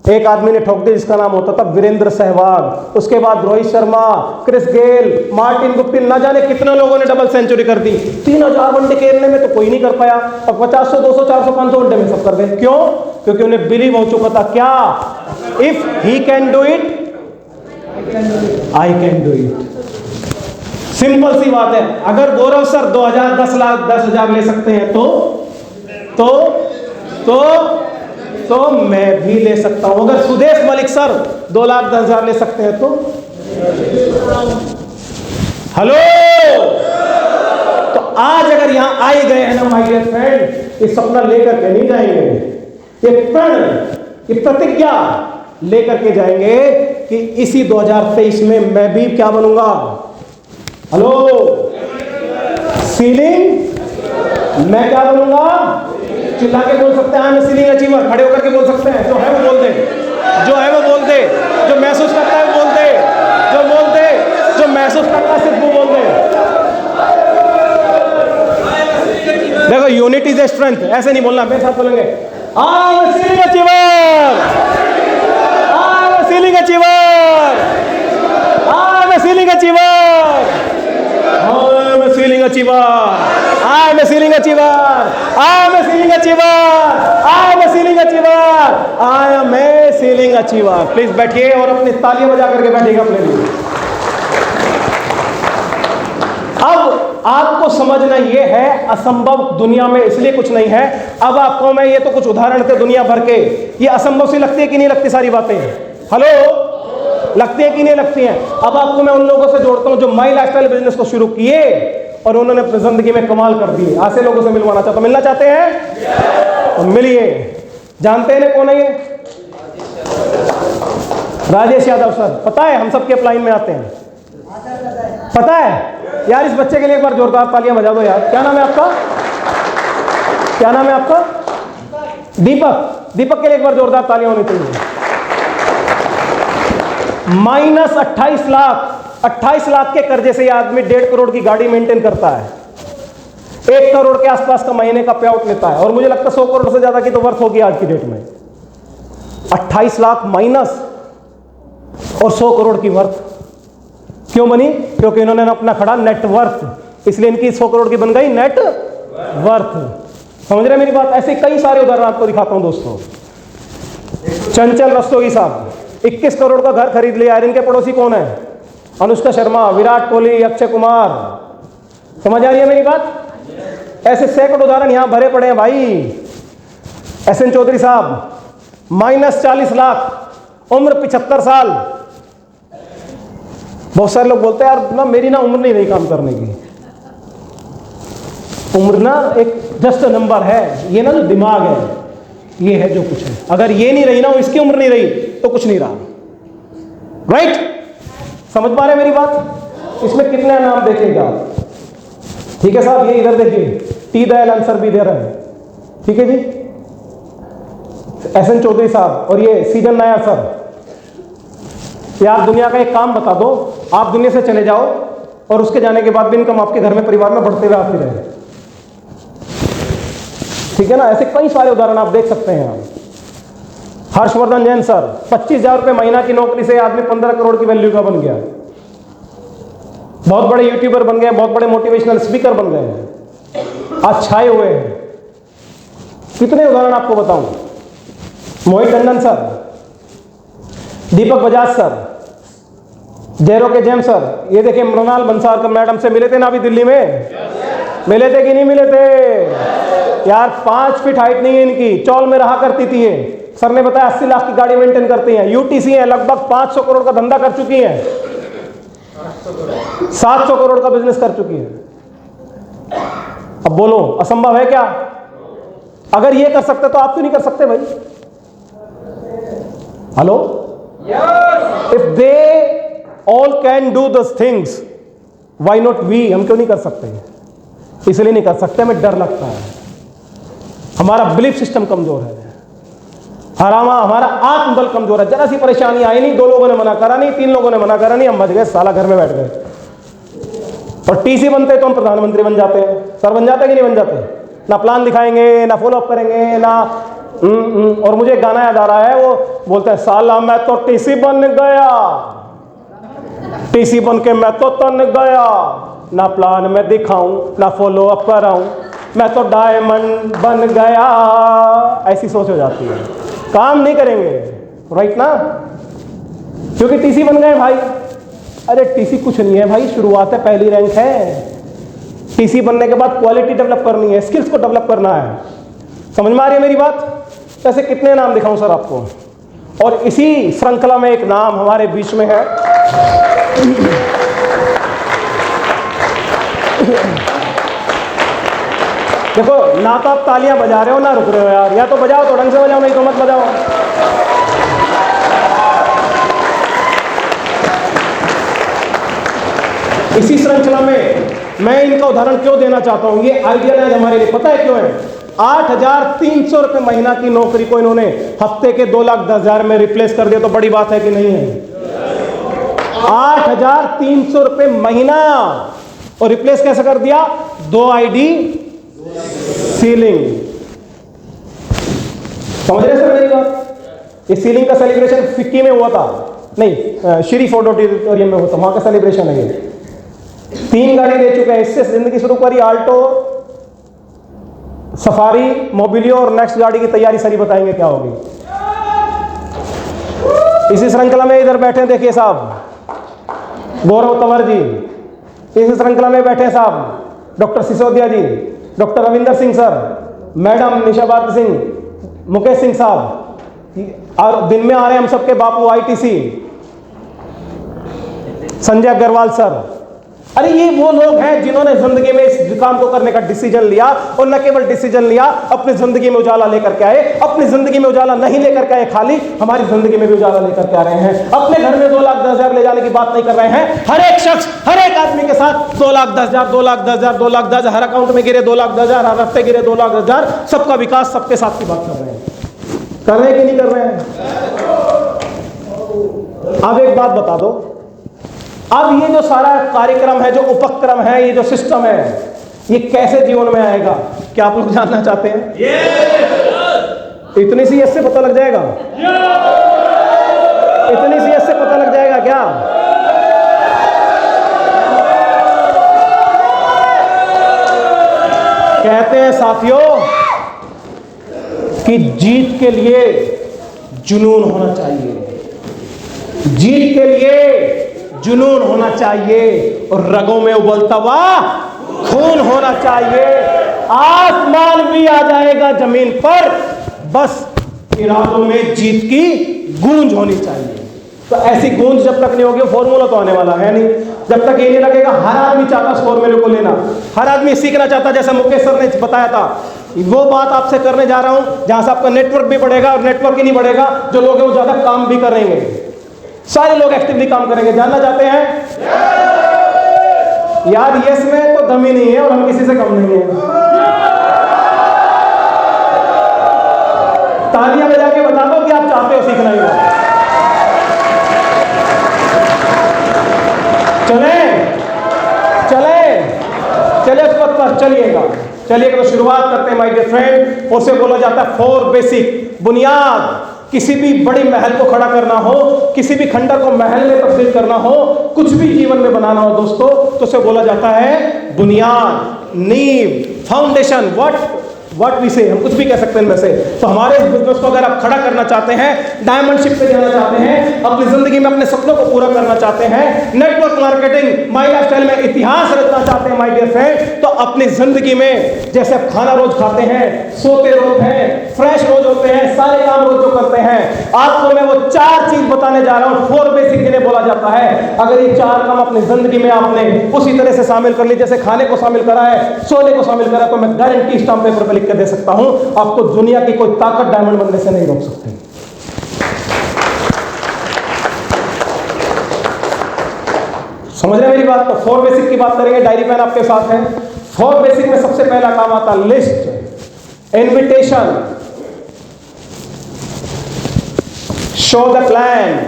एक आदमी ने ठोक दी जिसका नाम होता था वीरेंद्र सहवाग, उसके बाद Rohit Sharma, Chris Gayle, Martin Guptill, ना जाने कितने लोगों ने डबल सेंचुरी कर दी। 3000 वनडे खेलने में तो कोई नहीं कर पाया, और 50, 100, 200, 400, 500 वनडे में सब कर गए। क्यों? क्योंकि उन्हें बिलीव हो चुका था क्या, if he can do it I can do it. Simple सी बात है। अगर गौरव सर 2000, 10,00,000 ले सकते हैं तो मैं भी ले सकता हूं। अगर सुदेश मलिक सर 2,10,000 ले सकते हैं तो हेलो, तो आज अगर यहां आए गए हैं ना माय डियर फ्रेंड, ये सपना लेकर के नहीं जाएंगे, ये प्रण, ये प्रतिज्ञा लेकर के जाएंगे कि इसी 2023 में मैं भी क्या बनूंगा। हेलो, सीलिंग, मैं क्या बनूंगा? चिल्ला के बोल सकते हैं आई एम सीलिंग अचीवर, खड़े होकर के बोल सकते हैं, जो है वो बोल दे, जो है वो बोल दे, जो महसूस करता है वो बोल दे, जो बोल दे, जो महसूस करता है सिर्फ वो बोल दे। देखो, यूनिटी इज ए स्ट्रेंथ, ऐसे नहीं बोलना, मेरे साथ बोलेंगे I am ceiling achiever, I am ceiling achiever, I am ceiling achiever, I am ceiling achiever, I am a ceiling achiever, I am a ceiling achiever, I am a ceiling achiever, I am a ceiling achiever। Please बैठिए और अपनी तालियां बजा करके बैठिएगा अपने लिए। अब आपको समझना ये है, असंभव दुनिया में इसलिए कुछ नहीं है। अब आपको मैं ये तो कुछ उदाहरण थे दुनिया भर के, ये असंभव सी लगती है कि नहीं लगती सारी बातें? हेलो, लगती है कि नहीं लगती हैं? अब आपको मैं उन लोगों से जोड़ता हूं जो माई लाइफस्टाइल बिजनेस को शुरू किए और उन्होंने अपनी जिंदगी में कमाल कर दिए। ऐसे लोगों से मिलवाना चाहता, मिलना चाहते हैं? तो मिलिए। जानते हैं ना कौन है ये? राजेश यादव सर। पता है, हम सबके अपलाइन में आते हैं, पता है यार। इस बच्चे के लिए एक बार जोरदार तालियां बजा दो यार। क्या नाम है आपका? क्या नाम है आपका? दीपक। दीपक के लिए एक बार जोरदार तालियां होनी चाहिए। माइनस 28 लाख, 28 लाख के कर्जे से ये आदमी 1.5 करोड़ की गाड़ी मेंटेन करता है, 1 करोड़ के आसपास का महीने का पे आउट लेता है, और मुझे लगता है 100 करोड़ से ज्यादा की तो वर्थ होगी आज की डेट में। 28 लाख माइनस और 100 करोड़ की वर्थ क्यों बनी? क्योंकि इन्होंने अपना खड़ा नेटवर्थ, इसलिए इनकी 100 करोड़ की बन गई नेट वर्थ। समझ रहे मेरी बात? ऐसे कई सारे उदाहरण आपको दिखाता हूं दोस्तों। चंचल रस्तोगी साहब 21 करोड़ का घर खरीद लिया। इनके पड़ोसी कौन है? अनुष्का शर्मा, विराट कोहली, अक्षय कुमार। समझ आ रही है मेरी बात? ऐसे सैकड़ों उदाहरण यहां भरे पड़े हैं भाई। एसएन चौधरी साहब माइनस 40 लाख, उम्र 75 साल। बहुत सारे लोग बोलते हैं यार ना, मेरी ना उम्र नहीं रही काम करने की। उम्र ना एक जस्ट नंबर है, ये ना जो दिमाग है, ये है जो कुछ है। अगर ये नहीं रही ना, इसकी उम्र नहीं रही तो कुछ नहीं रहा। राइट? समझ पा रहे मेरी बात? इसमें कितने नाम देखेगा? ठीक है साहब, ये इधर देखिए, टी दयाल आंसर भी दे रहे हैं। ठीक है जी, एसएन चौधरी साहब और ये सीजन नायर सर। यार दुनिया का एक काम बता दो, आप दुनिया से चले जाओ और उसके जाने के बाद भी इनकम आपके घर में, परिवार में बढ़ते हुए आती रहे। ठीक है ना? ऐसे कई सारे उदाहरण आप देख सकते हैं। हर्षवर्धन जैन सर 25,000 रुपये महीना की नौकरी से आदमी 15 करोड़ की वैल्यू का बन गया, बहुत बड़े यूट्यूबर बन गए, बहुत बड़े मोटिवेशनल स्पीकर बन गए, आज छाए हुए हैं। कितने उदाहरण आपको बताऊं? मोहित टंडन सर, दीपक बजाज सर, जयरो के जेम सर। ये देखिए मृणाल बंसारकर मैडम से मिले थे ना अभी दिल्ली में? मिले थे कि नहीं मिले थे? यार 5 फीट हाइट नहीं है इनकी, चौल में रहा करती थी ये। सर ने बताया 80 लाख की गाड़ी मेंटेन करती हैं, यूटीसी है, लगभग 500 करोड़ का धंधा कर चुकी हैं, 700 करोड़ का बिजनेस कर चुकी हैं। अब बोलो असंभव है क्या? अगर ये कर सकते तो आप क्यों नहीं कर सकते भाई? Hello, if they all can do दस थिंग्स, व्हाई नॉट वी? हम क्यों नहीं कर सकते? इसलिए नहीं कर सकते, हमें डर लगता है, हमारा बिलीफ सिस्टम कमजोर है, हमारा आत्मबल कमजोर है। जरा सी परेशानी आई नहीं, 2 लोगों ने मना करा नहीं, 3 लोगों ने मना करा नहीं, हम बच गए, साला घर में बैठ गए। और टीसी बनते तो हम प्रधानमंत्री बन जाते हैं। सर बन जाते कि नहीं बन जाते? ना प्लान दिखाएंगे, ना फॉलो अप करेंगे, ना और मुझे गाना याद आ रहा है, वो बोलते हैं साला मैं तो टीसी बन गया, टीसी बन के मैं तो तन गया, ना प्लान में दिखाऊं ना फॉलो अप कराऊं, मैं तो डायमंड बन गया। ऐसी सोच हो जाती है, काम नहीं करेंगे, राइट ना, क्योंकि टीसी बन गए भाई। अरे टीसी कुछ नहीं है भाई, शुरुआत है, पहली रैंक है। टीसी बनने के बाद क्वालिटी डेवलप करनी है, स्किल्स को डेवलप करना है। समझ में आ रही है मेरी बात? ऐसे कितने नाम दिखाऊं सर आपको? और इसी श्रृंखला में एक नाम हमारे बीच में है, देखो ना तो आप तालियां बजा रहे हो ना रुक रहे हो यार, या तो बजाओ तो ढंग से बजाओ, नहीं तो मत बजाओ। इसी श्रृंखला में मैं इनका उदाहरण क्यों देना चाहता हूं, ये आइडियल है हमारे लिए, पता है क्यों है? 8,300 रुपए महीना की नौकरी को इन्होंने हफ्ते के 2,10,000 में रिप्लेस कर दिया, तो बड़ी बात है कि नहीं है? 8,300 रुपए महीना, और रिप्लेस कैसे कर दिया? 2 आईडी सीलिंग। समझ रहे सर मेरी बात? ये सीलिंग का सेलिब्रेशन फिक्की में हुआ था, नहीं श्री फोर्ट ऑडिटोरियम में होता, वहां का सेलिब्रेशन है ये। 3 गाड़ी दे चुके हैं, इससे जिंदगी शुरू करी। आल्टो, सफारी, मोबिलियो, और नेक्स्ट गाड़ी की तैयारी सारी बताएंगे क्या होगी। इसी श्रृंखला में इधर बैठे देखिए साहब गौरव तंवर जी, इसी श्रृंखला में बैठे साहब doctor Sisodia ji, doctor Ravinder Singh sir, madam Nisha Bharti Singh, Mukesh Singh साहब, और दिन में आ रहे हैं हम सबके बापू आईटीसी संजय अग्रवाल सर। अरे ये वो लोग हैं जिन्होंने जिंदगी में इस काम को करने का डिसीजन लिया, और न केवल डिसीजन लिया, अपनी जिंदगी में उजाला लेकर के आए। अपनी जिंदगी में उजाला नहीं लेकर के आए खाली, हमारी जिंदगी में भी उजाला लेकर के आ रहे हैं। अपने घर में 2,10,000 ले जाने की बात नहीं कर रहे हैं, हर एक शख्स, हर एक आदमी के साथ 2,10,000, 2,10,000, 2,10,000, हर अकाउंट में गिरे 2,10,000, हर हफ्ते गिरे 2,10,000, सबका विकास, सबके साथ की बात कर रहे हैं। कर रहे हैं कि नहीं कर रहे हैं? अब एक बात बता दो, अब ये जो सारा कार्यक्रम है, जो उपक्रम है, ये जो सिस्टम है, ये कैसे जीवन में आएगा? क्या आप लोग जानना चाहते हैं? इतनी सी इससे पता लग जाएगा? इतनी सी इससे पता लग जाएगा क्या? कहते हैं साथियों कि जीत के लिए जुनून होना चाहिए, जीत के लिए जुनून होना चाहिए, और रगों में उबलता हुआ खून होना चाहिए। आसमान भी आ जाएगा जमीन पर, बस इरादों में जीत की गूंज होनी चाहिए। तो ऐसी गूंज जब तक नहीं होगी, फॉर्मूला तो आने वाला है नहीं। जब तक ये नहीं लगेगा हर आदमी चाहता उस फॉर्मूले को लेना, हर आदमी सीखना चाहता, जैसा मुकेश सर ने बताया था, वो बात आपसे करने जा रहा हूं जहां से आपका नेटवर्क भी बढ़ेगा, और नेटवर्क ही नहीं बढ़ेगा, जो लोग हैं वो ज्यादा काम भी करेंगे, सारे लोग एक्टिवली काम करेंगे। जानना चाहते हैं? यार यस में तो दम ही नहीं है, और हम किसी से कम नहीं है। तालियां बजा के बता दो कि आप चाहते हो सीखना ही। चले चले चले उस पथ पर चलिएगा, चलिएगा। तो शुरुआत करते हैं माय डियर फ्रेंड। उसे बोला जाता है 4 बेसिक बुनियाद। किसी भी बड़ी महल को खड़ा करना हो, किसी भी खंडर को महल में तब्दील करना हो, कुछ भी जीवन में बनाना हो दोस्तों, तो उसे बोला जाता है बुनियाद, नींव, फाउंडेशन। व्हाट वी से, हम कुछ भी कह सकते हैं इनमें से। तो हमारे इस बिजनेस को अगर आप खड़ा करना चाहते हैं, डायमंडशिप पे जाना चाहते हैं, अपनी जिंदगी में अपने सपनों को पूरा करना चाहते हैं, नेटवर्क मार्केटिंग, माई लाइफस्टाइल में इतिहास रचना चाहते हैं माय डियर फ्रेंड, तो अपनी जिंदगी में जैसे आप खाना रोज खाते हैं, सोते रोज हैं, फ्रेश रोज होते हैं, सारे काम रोज जो करते हैं, आपको मैं वो 4 चीज बताने जा रहा हूं, 4 बेसिक जिन्हें बोला जाता है। अगर ये 4 काम अपनी जिंदगी में आपने उसी तरह से शामिल कर ली, जैसे खाने को शामिल करा है, सोने को शामिल करा, तो मैं गारंटी स्टाम्प पेपर पर लिख के दे सकता हूं, आपको दुनिया की कोई ताकत डायमंड बनने से नहीं रोक सकती। समझ रहे मेरी बात? तो 4 बेसिक की बात करेंगे। डायरी पेन आपके साथ है। 4 बेसिक में सबसे पहला काम आता है list, invitation, show the plan,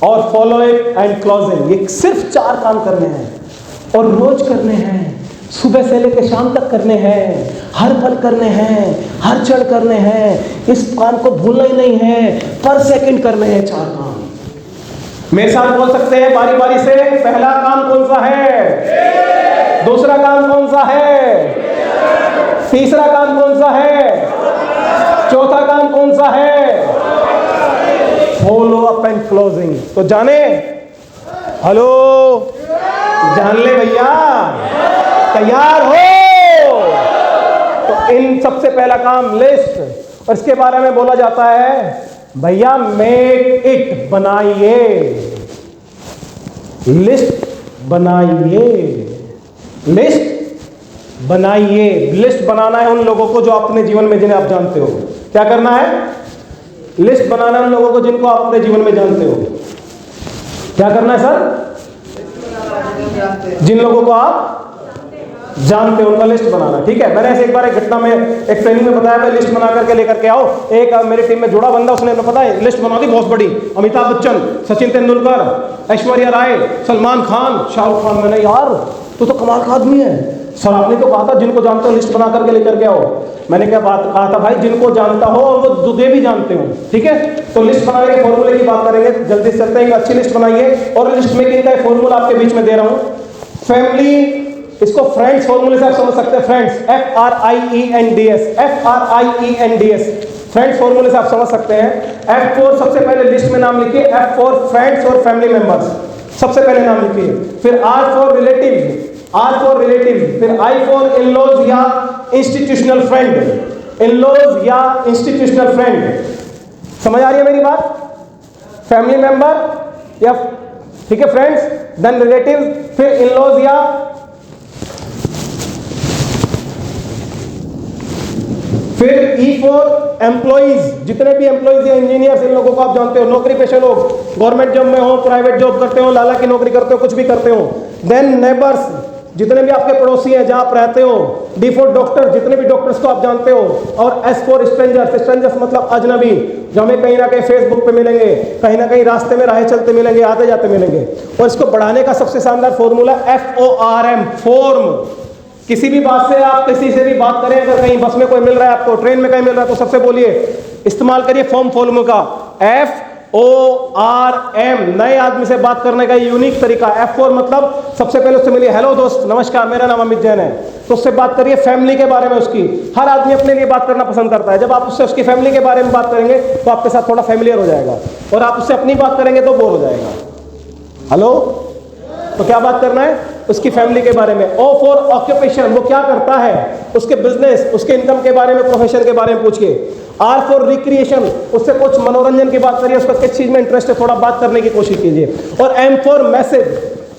और फॉलो इट एंड क्लोजिंग। ये सिर्फ 4 काम करने हैं और रोज करने हैं, सुबह से लेकर शाम तक करने हैं, हर पल करने हैं, हर क्षण करने हैं। इस काम को भूलना ही नहीं है, पर सेकंड करने हैं 4 काम। मेरे साथ बोल सकते हैं बारी बारी से, पहला काम कौन सा है, दूसरा काम कौन सा है, तीसरा काम कौन सा है, चौथा काम कौन सा है, फॉलो अप एंड क्लोजिंग। तो जाने, हेलो, जान ले भैया, तैयार हो? तो इन सबसे पहला काम लिस्ट, और इसके बारे में बोला जाता है भैया मेक इट, बनाइए, लिस्ट बनाइए, लिस्ट बनाइए। लिस्ट बनाना है उन लोगों को जो अपने जीवन में जिन्हें आप जानते हो। क्या करना है? लिस्ट बनाना है उन लोगों को जिनको आप अपने जीवन में जानते हो। क्या करना है सर? जिन लोगों को आप जानते हो उनका लिस्ट बनाना। ठीक है, मैंने ऐसे एक बार एक घटना में एक ट्रेनिंग में बताया, मैं लिस्ट बना करके लेकर के आओ। एक मेरी टीम में जुड़ा बंदा, उसने पता है लिस्ट बना दी बहुत बड़ी, अमिताभ बच्चन, सचिन तेंदुलकर, ऐश्वर्या राय, सलमान खान, शाहरुख खान। मैंने, यार तू तो कमाल का आदमी है सर, आपने तो कहा था जिनको जानते हो लिस्ट बना करके लेकर के आओ। मैंने क्या बात कहा था भाई, जिनको जानता हो और वो तुझे भी जानते हो। ठीक है, तो लिस्ट बनाने के फॉर्मूले की बात करेंगे, जल्दी से चलते हैं। अच्छी लिस्ट बनाइए, और लिस्ट मेकिंग का फॉर्मूला आपके बीच में दे रहा हूं। फैमिली, इसको फ्रेंड्स फॉर्मूले से आप समझ सकते हैं। फ्रेंड्स, FRIENDS, FRIENDS, फ्रेंड्स फॉर्मूले से आप समझ सकते हैं। F4 सबसे पहले लिस्ट में नाम लिखिए, F4 फ्रेंड्स और फैमिली मेंबर्स सबसे पहले नाम लिखिए। फिर R for relative, R for relative, फिर I फॉर इन-लॉज या इंस्टीट्यूशनल फ्रेंड, इन-लॉज या इंस्टीट्यूशनल फ्रेंड। समझ आ रही है मेरी बात? फैमिली मेंबर या, ठीक है, फ्रेंड्स, देन रिलेटिव, फिर इन-लॉज या, फिर E फॉर एम्प्लॉइज, जितने भी एम्प्लॉइज या इंजीनियर्स, इन लोगों को आप जानते हो, नौकरी पेशे लोग, गवर्नमेंट जॉब में हो, प्राइवेट जॉब करते हो, लाला की नौकरी करते हो, कुछ भी करते हो। देन नेबर्स, जितने भी आपके पड़ोसी हैं जहां आप रहते हो। D फॉर डॉक्टर, जितने भी डॉक्टर्स को आप जानते हो। और S फॉर स्ट्रेंजर्स, स्ट्रेंजर्स मतलब अजनबी, जो हमें कहीं ना कहीं फेसबुक पे मिलेंगे, कहीं ना कहीं रास्ते में राह चलते मिलेंगे, आते जाते मिलेंगे। और इसको बढ़ाने का सबसे शानदार फॉर्मूला FORM, फॉर्म। किसी भी बात से आप किसी से भी बात करें, अगर कहीं बस में कोई मिल रहा है आपको, ट्रेन में कहीं मिल रहा है, तो सबसे बोलिए, इस्तेमाल करिए फॉर्म फॉर्मूले का, FORM। नए आदमी से बात करने का यूनिक तरीका। F4 मतलब सबसे पहले उससे मिलिए, हेलो दोस्त, नमस्कार, मेरा नाम अमित जैन है, तो उससे बात करिए फैमिली के बारे में उसकी। हर आदमी अपने लिए बात करना पसंद करता है। जब आप उससे उसकी फैमिली के बारे में बात करेंगे तो आपके साथ थोड़ा फैमिलियर हो जाएगा, और आप उससे अपनी बात करेंगे तो बोर हो जाएगा। हेलो, तो क्या बात करना है? उसकी फैमिली के बारे में। O फॉर ऑक्यूपेशन, वो क्या करता है, उसके बिजनेस, उसके इनकम के बारे में, प्रोफेशन के बारे में पूछिए। R फॉर रिक्रिएशन, उससे कुछ मनोरंजन की बात करिए, उसका किस चीज में इंटरेस्ट है, थोड़ा बात करने की कोशिश कीजिए। और M फॉर मैसेज,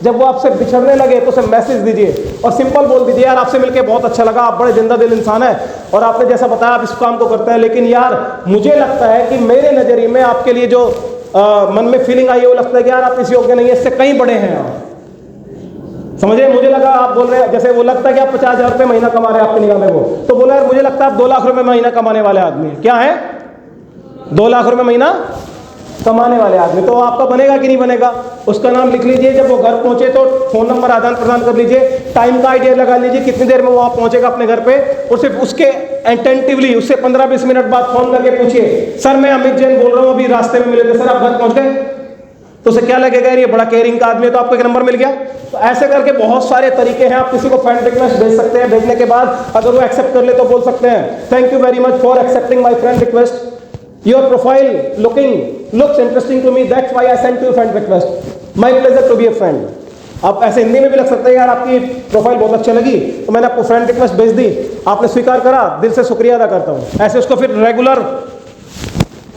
जब वो आपसे बिछड़ने लगे तो उसे मैसेज दीजिए, और सिंपल बोल दीजिए, यार आपसे मिलकर बहुत अच्छा लगा, आप बड़े जिंदा दिल इंसान है, और आपने जैसा बताया आप इस काम को करते हैं, लेकिन यार मुझे लगता है कि मेरे नजरिए में आपके लिए जो मन में फीलिंग आई है, वो लगता है कि यार आप इस योग्य नहीं है, इससे कहीं बड़े हैं आप। समझे? मुझे लगा आप बोल रहे हैं, जैसे वो लगता है कि आप 50,000 रुपये महीना कमा रहे हैं आपकी निगाह में, वो तो बोला यार मुझे लगता है आप 2 लाख रुपए महीना कमाने वाले आदमी हैं। क्या है? 2 लाख रुपए महीना कमाने वाले आदमी। तो आपका बनेगा कि नहीं बनेगा? उसका नाम लिख लीजिए। जब वो घर पहुंचे तो फोन नंबर आदान प्रदान कर लीजिए, टाइम का आइडिया लगा लीजिए कितनी देर में वो आप पहुंचेगा अपने घर पे, और सिर्फ उसके अटेंटिवली उससे 15-20 मिनट बाद फोन करके पूछिए, सर मैं अमित जैन बोल रहा हूँ, अभी रास्ते में मिले थे सर, आप घर पहुंच गए? तो उसे क्या लगेगा, ये बड़ा केयरिंग का आदमी है, तो आपको एक नंबर मिल गया। तो ऐसे करके बहुत सारे तरीके हैं। आप किसी को फ्रेंड रिक्वेस्ट भेज सकते हैं, भेजने के बाद अगर वो एक्सेप्ट कर ले तो बोल सकते हैं, thank you very much for accepting my friend request, your profile looks interesting to me, that's why I sent you friend request, my pleasure to be a friend. आप ऐसे हिंदी में भी लग सकते हैं, यार आपकी प्रोफाइल बहुत अच्छी लगी तो मैंने आपको फ्रेंड रिक्वेस्ट भेज दी, आपने स्वीकार करा, दिल से शुक्रिया अदा करता हूँ। ऐसे उसको फिर रेगुलर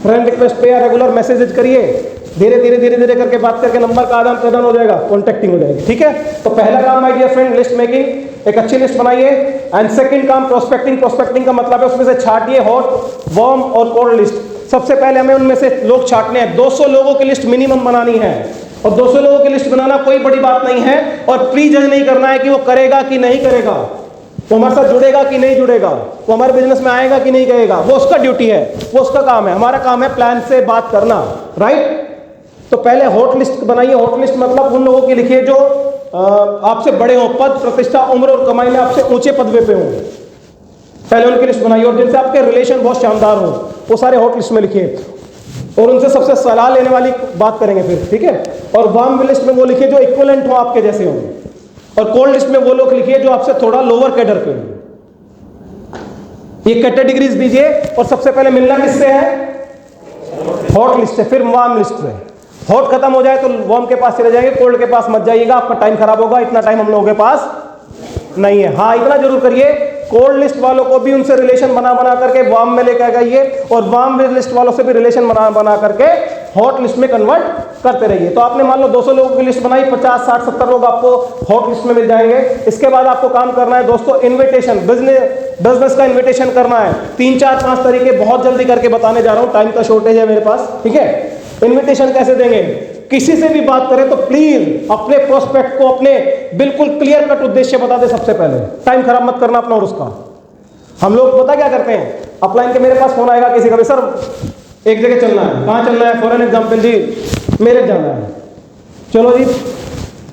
फ्रेंड रिक्वेस्ट पे या रेगुलर मैसेजेस करिए, धीरे धीरे धीरे धीरे करके बात करके नंबर का आदान प्रदान हो जाएगा, कॉन्टेक्टिंग हो जाएगी। ठीक है, तो पहला काम my dear friend list making, एक अच्छी लिस्ट बनाइए। एंड सेकंड काम प्रोस्पेक्टिंग। प्रोस्पेक्टिंग का मतलब है उसमें से छाटिए हॉट, वार्म और कोल्ड लिस्ट। सबसे पहले हमें उनमें से लोग छाटने हैं। 200 लोगों की लिस्ट मिनिमम बनानी है, और 200 लोगों की लिस्ट बनाना कोई बड़ी बात नहीं है, और प्री जज नहीं करना है कि वो करेगा कि नहीं करेगा, वो हमारे साथ जुड़ेगा कि नहीं जुड़ेगा, वो हमारे बिजनेस में आएगा कि नहीं करेगा, वो उसका ड्यूटी है, वो उसका काम है। हमारा काम है प्लान से बात करना, राइट। तो पहले हॉट लिस्ट बनाइए। हॉट लिस्ट मतलब उन लोगों की लिखिए जो आपसे बड़े हों, पद प्रतिष्ठा उम्र और कमाई में आपसे ऊंचे पदवे पे हों, पहले उनकी लिस्ट बनाइए। और जिनसे आपके रिलेशन बहुत शानदार हो वो सारे हॉट लिस्ट में लिखिए और उनसे सबसे सलाह लेने वाली बात करेंगे फिर, ठीक है। और वार्म लिस्ट में वो लिखिए जो इक्विवेलेंट हो आपके जैसे हो, और कोल्ड लिस्ट में वो लोग लिखिए जो आपसे थोड़ा लोअर कैडर पे हो। ये कैटेगरीज दीजिए। और सबसे पहले मिलना किससे है? हॉट लिस्ट से, फिर वार्म लिस्ट से। हॉट खत्म हो जाए तो वार्म के पास चले जाएंगे, कोल्ड के पास मत जाइएगा, आपका टाइम खराब होगा, इतना टाइम हम लोगों के पास नहीं है। हाँ, इतना जरूर करिए, कोल्ड लिस्ट वालों को भी उनसे रिलेशन बना करके वार्म में लेकर जाइए, और वार्म लिस्ट वालों से भी रिलेशन बना करके हॉट लिस्ट में कन्वर्ट करते रहिए। तो आपने मान लो 200 लोगों की लिस्ट बनाई, 50, 60, 70 लोग आपको हॉट लिस्ट में मिल जाएंगे। इसके बाद आपको काम करना है दोस्तों, इन्विटेशन, बिजनेस का इन्विटेशन करना है। 3, 4, 5 तरीके बहुत जल्दी करके बताने जा रहा हूं, टाइम का शॉर्टेज है मेरे पास, ठीक है। इन्विटेशन कैसे देंगे? किसी से भी बात करें तो प्लीज अपने प्रोस्पेक्ट को अपने बिल्कुल क्लियर कट उद्देश्य बता दे सबसे पहले, टाइम खराब मत करना अपना और उसका। हम लोग पता क्या करते हैं, अपलाइन के मेरे पास फोन आएगा किसी का भी, सर एक जगह चलना है, कहाँ चलना है? फॉर एन एग्जाम्पल जी मेरे जाना है, चलो जी।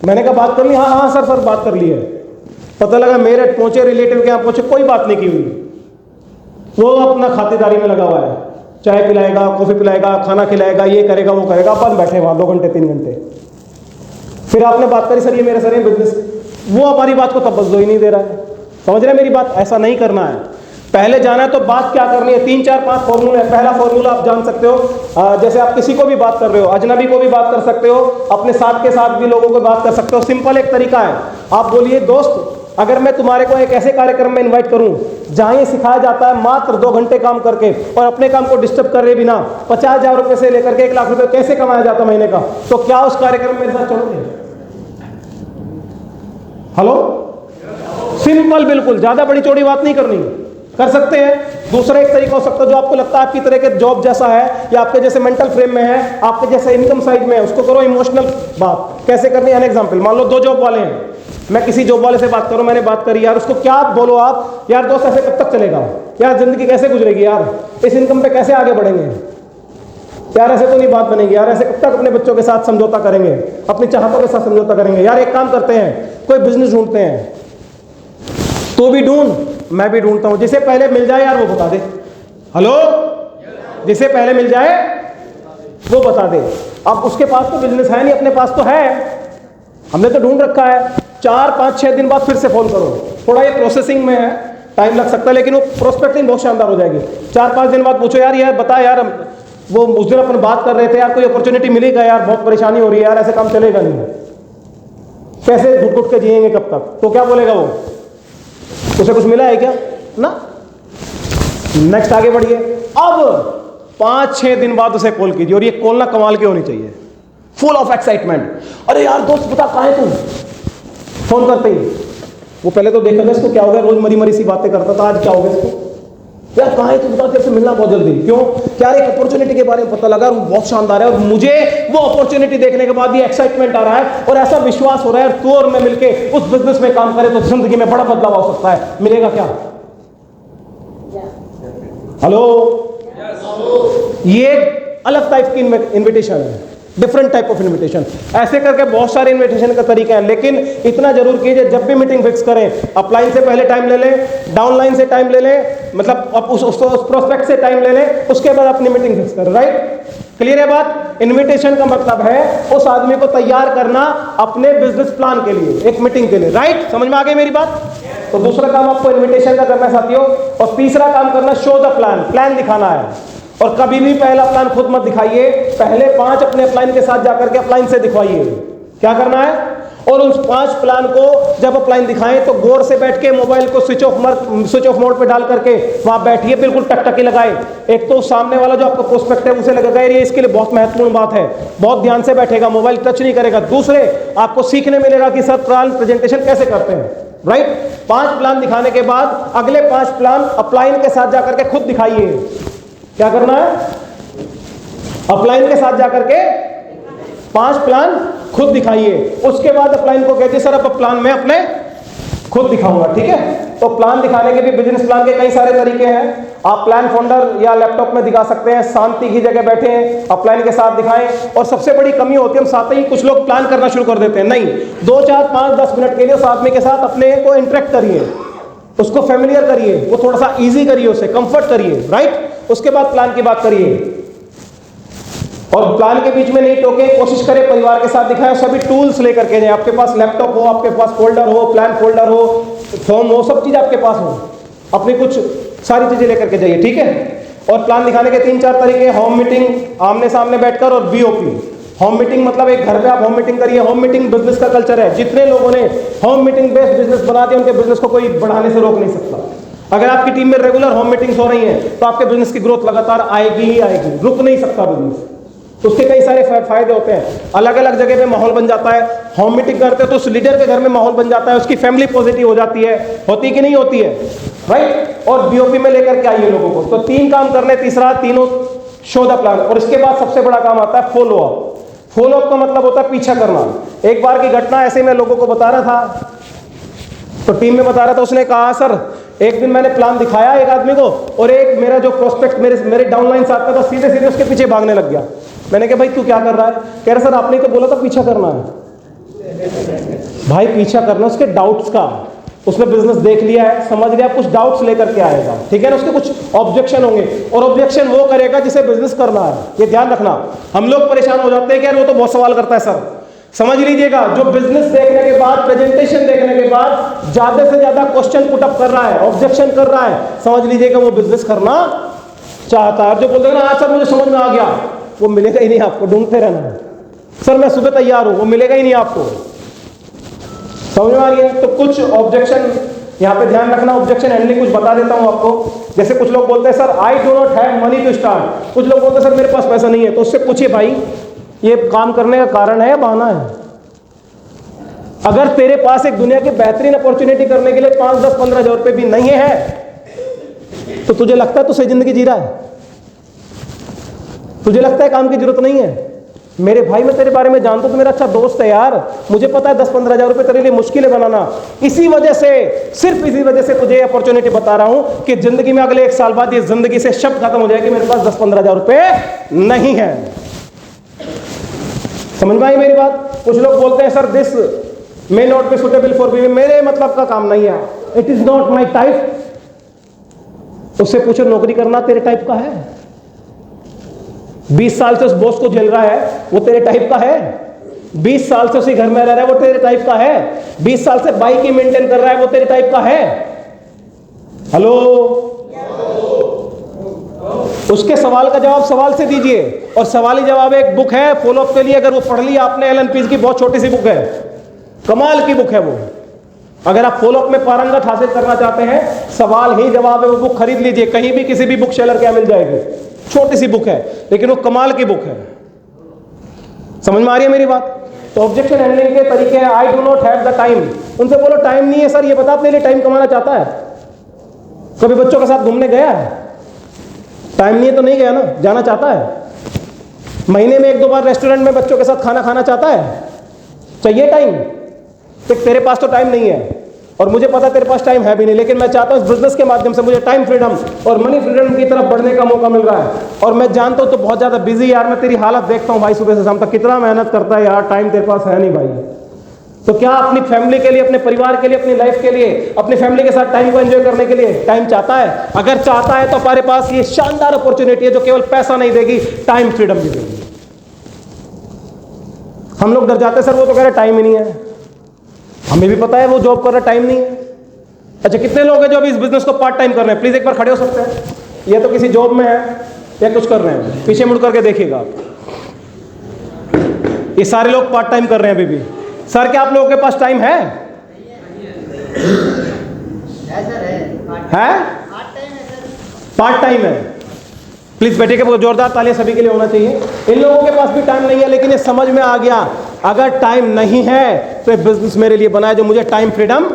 मैंने कहा बात कर ली? हाँ सर बात कर ली है। पता लगा मेरठ पहुंचे, रिलेटिव के यहाँ पहुंचे, कोई बात नहीं की हुई, वो अपना खातिरदारी में लगा हुआ है, चाय पिलाएगा, कॉफी पिलाएगा, खाना खिलाएगा, ये करेगा वो करेगा, अपन बैठे वहां 2 घंटे 3 घंटे। फिर आपने बात करी, सर ये मेरे सर बिजनेस, वो हमारी बात को तवज्जो ही नहीं दे रहा है। समझ रहे मेरी बात? ऐसा नहीं करना है। पहले जाना है तो बात क्या करनी है, 3, 4, 5 फॉर्मूले है। पहला फॉर्मूला आप जान सकते हो, जैसे आप किसी को भी बात कर रहे हो, अजनबी को भी बात कर सकते हो, अपने साथ के साथ भी लोगों को बात कर सकते हो। सिंपल एक तरीका है, आप बोलिए दोस्त अगर मैं तुम्हारे को एक ऐसे कार्यक्रम में इनवाइट करूं जहां ये सिखाया जाता है मात्र 2 घंटे काम करके और अपने काम को डिस्टर्ब करे बिना 50,000 रुपए से लेकर के 1 लाख रुपए कैसे कमाया जाता महीने का, तो क्या उस कार्यक्रम में मेरे साथ चलोगे? हेलो, सिंपल, बिल्कुल ज्यादा बड़ी चौड़ी बात नहीं करनी, कर सकते हैं। दूसरा एक तरीका हो सकता है जो आपको लगता है आपकी तरह के जॉब जैसा है या आपके जैसे मेंटल फ्रेम में है, आपके जैसे इनकम साइड में है, उसको करो इमोशनल बात। कैसे करनी है? एन एग्जांपल, मान लो 2 जॉब वाले हैं, मैं किसी जॉब वाले से बात करूं, मैंने बात करी यार, उसको क्या बोलो आप, यार दोस्त ऐसे कब तक चलेगा, यार जिंदगी कैसे गुजरेगी, यार इस इनकम पे कैसे आगे बढ़ेंगे, यार ऐसे तो नहीं बात बनेगी, यार ऐसे कब तक अपने बच्चों के साथ समझौता करेंगे, अपनी चाहतों के साथ समझौता करेंगे, यार एक काम करते हैं कोई बिजनेस ढूंढते हैं, तो भी ढूंढ, मैं भी ढूंढता हूं, जिसे पहले मिल जाए यार वो बता दे। हेलो, जिसे पहले मिल जाए वो बता दे। अब उसके पास तो बिजनेस है नहीं, अपने पास तो है, हमने तो ढूंढ रखा है। 4, 5, 6 दिन बाद फिर से फोन करो, थोड़ा ये प्रोसेसिंग में है, टाइम लग सकता है, लेकिन वो प्रोस्पेक्टिंग बहुत शानदार हो जाएगी। 4, 5 दिन बाद पूछो, यार बता यार, वो उस दिन अपन बात कर रहे थे यार, कोई अपॉर्चुनिटी मिलेगा यार, बहुत परेशानी हो रही है यार, ऐसे काम चलेगा नहीं, कैसे घुट घुट के जिएंगे कब तक? तो क्या बोलेगा वो, उसे कुछ मिला है क्या? ना। नेक्स्ट आगे बढ़िए। अब 5-6 दिन बाद उसे कॉल कीजिए, और ये कॉल ना कमाल की होनी चाहिए, फुल ऑफ एक्साइटमेंट। अरे यार दोस्त बता कहाँ है तुम? फोन करते ही वो पहले तो देखा इसको क्या हो गया, रोज मरी सी बातें करता था, आज क्या हो गया इसको, यार कहाँ है तू बता, तेरे से मिलना बहुत जल्दी। क्यों? क्या एक अपॉर्चुनिटी के बारे में पता लगा, वो बहुत शानदार है, और मुझे वो अपॉर्चुनिटी देखने के बाद भी एक्साइटमेंट आ रहा है और ऐसा विश्वास हो रहा है तू और मैं मिलके उस बिजनेस में काम करें तो जिंदगी में बड़ा बदलाव हो सकता है। मिलेगा क्या? हेलो, ये अलग टाइप की इन्विटेशन है, डिफरेंट टाइप ऑफ इन्विटेशन। ऐसे करके बहुत सारे इन्विटेशन का तरीका है, लेकिन इतना जरूर कीजिए जब भी मीटिंग फिक्स करें, अपलाइन से पहले टाइम ले लें, डाउनलाइन से टाइम ले लें, मतलब आप उस प्रोस्पेक्ट से टाइम ले लें, उसके बाद अपनी मीटिंग फिक्स करें। राइट? क्लियर है बात? इन्विटेशन का मतलब है उस आदमी को तैयार करना अपने बिजनेस प्लान के लिए, एक मीटिंग के लिए। राइट? समझ में आ गई मेरी बात? तो दूसरा काम आपको इन्विटेशन का करना है साथियों, और तीसरा काम करना शो द प्लान, प्लान दिखाना है। और कभी भी पहला प्लान खुद मत दिखाइए, पहले 5 अपने अपलाइन के साथ जाकर के अपलाइन से दिखवाइए। क्या करना है? और उस 5 प्लान को जब अपलाइन दिखाएं तो गौर से बैठ के मोबाइल को स्विच ऑफ मोड पे डाल करके वहां बैठिए, बिल्कुल टकटकी लगाए। एक तो सामने वाला जो आपका प्रोस्पेक्ट है उसे लगेगा ये इसके लिए बहुत महत्वपूर्ण बात है, बहुत ध्यान से बैठेगा, मोबाइल टच नहीं करेगा। दूसरे आपको सीखने मिलेगा कि सर प्लान प्रेजेंटेशन कैसे करते हैं। राइट? 5 प्लान दिखाने के बाद अगले 5 प्लान अपलाइन के साथ जाकर के खुद दिखाइए। क्या करना है? अपलाइन के साथ जाकर के 5 प्लान खुद दिखाइए। उसके बाद अपलाइन को कहते सर अब प्लान में अपने खुद दिखाऊंगा, ठीक है। तो प्लान दिखाने के भी बिजनेस प्लान के कई सारे तरीके हैं। आप प्लान फोल्डर या लैपटॉप में दिखा सकते हैं, शांति की जगह बैठे हैं, अपलाइन के साथ दिखाएं। और सबसे बड़ी कमी होती है हम साथ ही कुछ लोग प्लान करना शुरू कर देते हैं। नहीं, 2, 4, 5, 10 मिनट के लिए उस आदमी के साथ अपने को इंटरेक्ट करिए, उसको फेमिलियर करिए, वो थोड़ा सा ईजी करिए, उसे कंफर्ट करिए, राइट। उसके बाद प्लान की बात करिए और प्लान के बीच में नहीं टोके, कोशिश करें परिवार के साथ दिखाएं। सभी टूल्स लेकर के जाएं, आपके पास लैपटॉप हो, आपके पास फोल्डर हो, प्लान फोल्डर हो, फॉर्म हो, सब चीज़ आपके पास हो, अपनी कुछ सारी चीज़ें लेकर के जाइए, ठीक है। और प्लान दिखाने के 3-4 तरीके, होम मीटिंग आमने सामने बैठकर, और BOP। होम मीटिंग मतलब एक घर पे आप होम मीटिंग करिए। होम मीटिंग बिजनेस का कल्चर है। जितने लोगों ने होम मीटिंग बेस्ड बिजनेस बना दिया, उनके बिजनेस को कोई बढ़ाने से रोक नहीं सकता। अगर आपकी टीम में रेगुलर होम मीटिंग्स हो रही हैं तो आपके बिजनेस की ग्रोथ लगातार आएगी ही आएगी, रुक नहीं सकता बिजनेस। उसके कई सारे फायदे होते हैं। अलग अलग जगह पे माहौल बन जाता है। होम मीटिंग करते हैं तो उस लीडर के घर में माहौल बन जाता है, उसकी फैमिली पॉजिटिव हो जाती है, होती कि नहीं होती है, राइट। और BOP में लेकर के आइए लोगों को। तो 3 काम करने, तीसरा तीनों शो द प्लान। और इसके बाद सबसे बड़ा काम आता है फॉलो अप। फॉलो अप का मतलब होता है पीछा करना। एक बार की घटना ऐसे मैं लोगों को बता रहा था, तो टीम में बता रहा था, उसने कहा सर एक दिन मैंने प्लान दिखाया एक आदमी को, और एक मेरा जो प्रोस्पेक्ट मेरे डाउनलाइन साथ में था, सीधे सीधे उसके पीछे भागने लग गया। मैंने कहा भाई तू क्या कर रहा है? कह रहा सर आपने तो बोला था पीछा करना है। भाई पीछा करना उसके डाउट्स का, उसने बिजनेस देख लिया है, समझ लिया, कुछ डाउट्स लेकर के आएगा, ठीक है ना। उसके कुछ ऑब्जेक्शन होंगे, और ऑब्जेक्शन वो करेगा जिसे बिजनेस करना है, ये ध्यान रखना। हम लोग परेशान हो जाते हैं कि यार वो तो बहुत सवाल करता है सर। समझ लीजिएगा, जो बिजनेस देखने के बाद, प्रेजेंटेशन देखने के बाद ज्यादा से ज्यादा क्वेश्चन पुटअप कर रहा है, ऑब्जेक्शन कर रहा है, समझ लीजिएगा वो बिजनेस करना चाहता है। जो बोलते हैं ना आज सर मुझे समझ में आ गया, वो मिलेगा ही नहीं आपको, ढूंढते रहना। सर मैं सुबह तैयार हूं, वो मिलेगा ही नहीं आपको। समझ में आ रही है? तो कुछ ऑब्जेक्शन यहाँ पे ध्यान रखना। ऑब्जेक्शन हैंडलिंग कुछ बता देता हूं आपको। जैसे कुछ लोग बोलते हैं sir I do not have money to start. कुछ लोग बोलते हैं सर मेरे पास पैसा नहीं है। तो उससे पूछिए भाई ये काम करने का कारण है या बहाना है? अगर तेरे पास एक दुनिया की बेहतरीन अपॉर्चुनिटी करने के लिए 5, 10, 15 हजार रुपए भी नहीं है, तो तुझे लगता है तू सही जिंदगी जी रहा है? तुझे लगता है काम की जरूरत नहीं है? मेरे भाई मैं तेरे बारे में जानता हूं, तो मेरा अच्छा दोस्त है यार, मुझे पता है 10-15 हजार रुपए तेरे लिए मुश्किल है बनाना। इसी वजह से, सिर्फ इसी वजह से तुझे अपॉर्चुनिटी बता रहा हूं कि जिंदगी में अगले 1 साल बाद ये जिंदगी से शब्द खत्म हो जाएगी मेरे पास 10-15 हजार रुपए नहीं है। समझ में आई मेरी बात? कुछ लोग बोलते हैं sir this may not be suitable for me, मेरे मतलब का काम नहीं है, it is not my type. उससे पूछो नौकरी करना तेरे टाइप का है? 20 साल से उस बॉस को झेल रहा है, वो तेरे टाइप का है? 20 साल से उसी घर में रह रहा है, वो तेरे टाइप का है? 20 साल से बाइक ही मेंटेन कर रहा है, वो तेरे टाइप का है? हेलो, उसके सवाल का जवाब सवाल से दीजिए। और सवाली जवाब एक बुक है फॉलो अप के लिए, अगर वो पढ़ ली आपने, एलन पीज की बहुत छोटी सी बुक है, कमाल की बुक है वो। अगर आप फॉलो अप में पारंगत हासिल करना चाहते हैं, सवाल ही जवाब है, वो बुक खरीद लीजिए, कहीं भी किसी भी बुक सेलर के मिल जाएगी। छोटी सी बुक है लेकिन वो कमाल की बुक है। समझ में आ रही है मेरी बात? तो ऑब्जेक्शन हैंडलिंग के तरीके हैं। आई do not have the time. उनसे बोलो टाइम नहीं है सर, ये बता अपने लिए टाइम कमाना चाहता है? कभी बच्चों के साथ घूमने गया है? टाइम नहीं है तो नहीं गया ना, जाना चाहता है? महीने में 1-2 बार रेस्टोरेंट में बच्चों के साथ खाना खाना चाहता है? चाहिए टाइम? तो तेरे पास तो टाइम नहीं है, और मुझे पता तेरे पास टाइम है भी नहीं, लेकिन मैं चाहता हूं इस बिजनेस के माध्यम से मुझे टाइम फ्रीडम और मनी फ्रीडम की तरफ बढ़ने का मौका मिल रहा है। और मैं जानता हूं तो बहुत ज्यादा बिजी यार, मैं तेरी हालत देखता हूं भाई, सुबह से शाम तक कितना मेहनत करता है यार, टाइम तेरे पास है नहीं भाई। तो क्या अपनी फैमिली के लिए, अपने परिवार के लिए, अपनी लाइफ के लिए, अपनी फैमिली के साथ टाइम को एंजॉय करने के लिए टाइम चाहता है? अगर चाहता है तो हमारे पास ये शानदार अपॉर्चुनिटी है जो केवल पैसा नहीं देगी, टाइम फ्रीडम भी देगी। हम लोग डर जाते सर वो तो कह रहे टाइम ही नहीं है। हमें भी पता है वो जॉब कर रहा, टाइम नहीं है। अच्छा कितने लोग हैं जो अभी इस बिजनेस को पार्ट टाइम कर रहे हैं? प्लीज एक बार खड़े हो सकते हैं? ये तो किसी जॉब में है या कुछ कर रहे हैं, पीछे मुड़ करके देखिएगा आप। ये सारे लोग पार्ट टाइम कर रहे हैं अभी भी। सर क्या आप लोगों के पास टाइम है? पार्ट टाइम है। प्लीज बैठिए, जोरदार तालियां सभी के लिए होना चाहिए। इन लोगों के पास भी टाइम नहीं है, लेकिन ये समझ में आ गया अगर टाइम नहीं है तो ये बिजनेस मेरे लिए बनाया जो मुझे टाइम फ्रीडम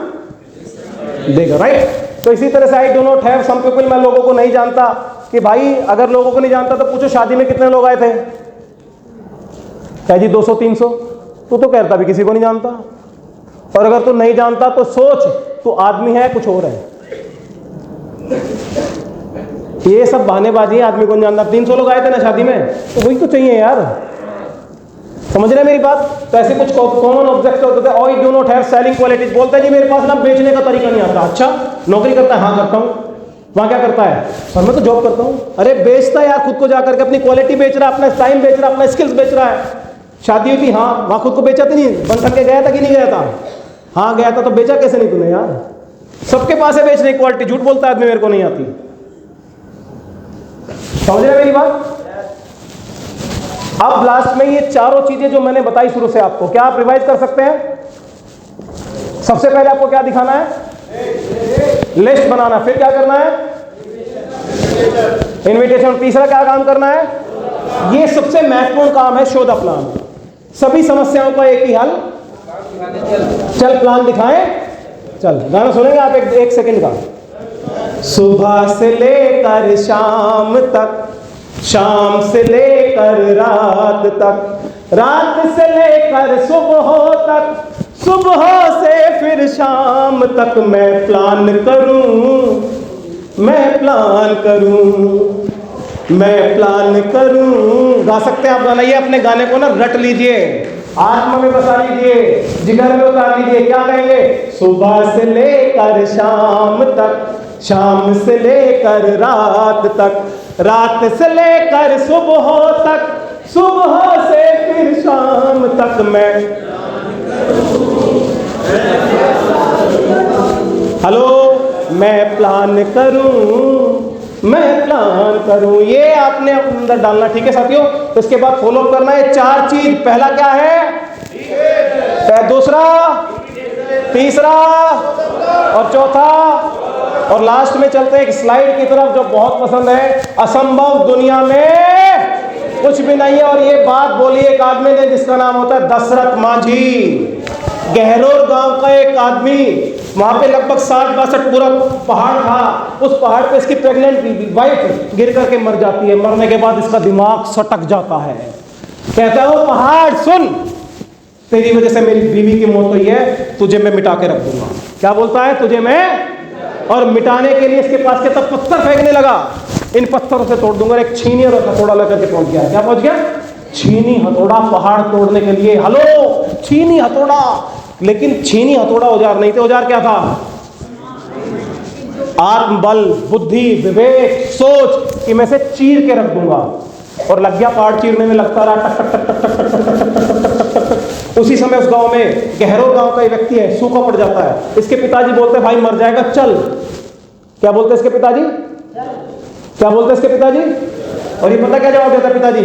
देगा, राइट? तो इसी तरह से I do not have some people, मैं लोगों को नहीं जानता कि भाई, अगर लोगों को नहीं जानता तो पूछो शादी में कितने लोग आए थे? क्या जी 200-300? तू तो कहता भी किसी को नहीं जानता। और अगर तू नहीं जानता तो सोच तो आदमी है कुछ और है। ये सब बहानेबाजी है, आदमी को नहीं जानता। 300 लोग आए थे ना शादी में, तो वही तो चाहिए यार, समझ रहे हैं मेरी बात। तो ऐसे कुछ कॉमन ऑब्जेक्ट होते थे, आई do not have selling qualities, बोलता है जी मेरे पास ना बेचने का तरीका नहीं आता। अच्छा नौकरी करता है? हाँ करता हूँ। वहाँ क्या करता है? सर मैं तो जॉब करता हूँ। अरे बेचता है यार, खुद को जाकर के अपनी क्वालिटी बेच रहा है, अपना टाइम बेच रहा है, अपना स्किल्स बेच रहा है। शादी हुई थी, हाँ वहाँ खुद को बेचा तो नहीं, बन के गया था कि नहीं गया था? हाँ गया था। तो बेचा कैसे नहीं तूने यार? सबके पास है बेचने की क्वालिटी, झूठ बोलता है आदमी मेरे को नहीं आती। समझ रहे मेरी बात? अब लास्ट में ये चारों चीजें जो मैंने बताई शुरू से आपको, क्या आप रिवाइज कर सकते हैं? सबसे पहले आपको क्या दिखाना है? लिस्ट बनाना। फिर क्या करना है? इनविटेशन। तीसरा क्या काम करना है? ये सबसे महत्वपूर्ण काम है, शो द प्लान। सभी समस्याओं का एक ही हल, चल प्लान दिखाएं। चल गाना सुनेंगे आप एक सेकंड का। सुबह से लेकर शाम तक, शाम से लेकर रात तक, रात से लेकर सुबह तक, सुबह से फिर शाम तक मैं प्लान करूं, मैं प्लान करूं, मैं प्लान करूं। गा सकते हैं आप गाना? ये अपने गाने को ना रट लीजिए, आत्मा में बसा लीजिए, जिगर में उतार लीजिए। क्या कहेंगे? सुबह से लेकर शाम तक, शाम से लेकर रात तक, रात से लेकर सुबह तक, सुबह से फिर शाम तक मैं। हेलो, मैं प्लान करूं, मैं प्लान करूं। ये आपने अंदर डालना, ठीक है साथियों? तो इसके बाद फॉलो करना है चार चीज। पहला क्या है? दूसरा, तीसरा और चौथा, और लास्ट में चलते हैं एक स्लाइड की तरफ जो बहुत पसंद है। असंभव दुनिया में कुछ भी नहीं है। और ये बात बोली एक आदमी ने जिसका नाम होता है दशरथ मांझी। गहरोर गांव का एक आदमी, वहां पे लगभग 60-62 पूरा पहाड़ था। उस पहाड़ पे इसकी प्रेग्नेंट वाइफ गिर करके मर जाती है। मरने के बाद इसका दिमाग सटक जाता है। कहता है वो पहाड़ सुन, तेरी वजह से मेरी बीवी की मौत हुई है, तुझे मैं मिटा के रख दूंगा। क्या बोलता है? तुझे मैं, और मिटाने के लिए इसके पास के तब पत्थर फेंकने लगा। इन पत्थरों से तोड़ दूंगा। एक छीनी और हथौड़ा लेकर के पहुंच गया। क्या पहुंच गया? छीनी हथौड़ा पहाड़ तोड़ने के लिए। हेलो, छीनी हथौड़ा। लेकिन छीनी हथौड़ा औजार नहीं थे। औजार क्या था? आत्मबल, बुद्धि, विवेक, सोच कि मैं से चीर के रख दूंगा। और लग गया पहाड़ चीरने में, लगता रहा टक टक टक टक टक टक टक टक टक टक टक। उसी समय उस गांव में, गहरोर गांव का एक व्यक्ति है, सूखा पड़ जाता है। इसके पिताजी बोलते हैं भाई मर जाएगा चल। क्या बोलते हैं इसके पिताजी? क्या बोलते हैं इसके पिताजी? और ये पता क्या जवाब देता है पिताजी?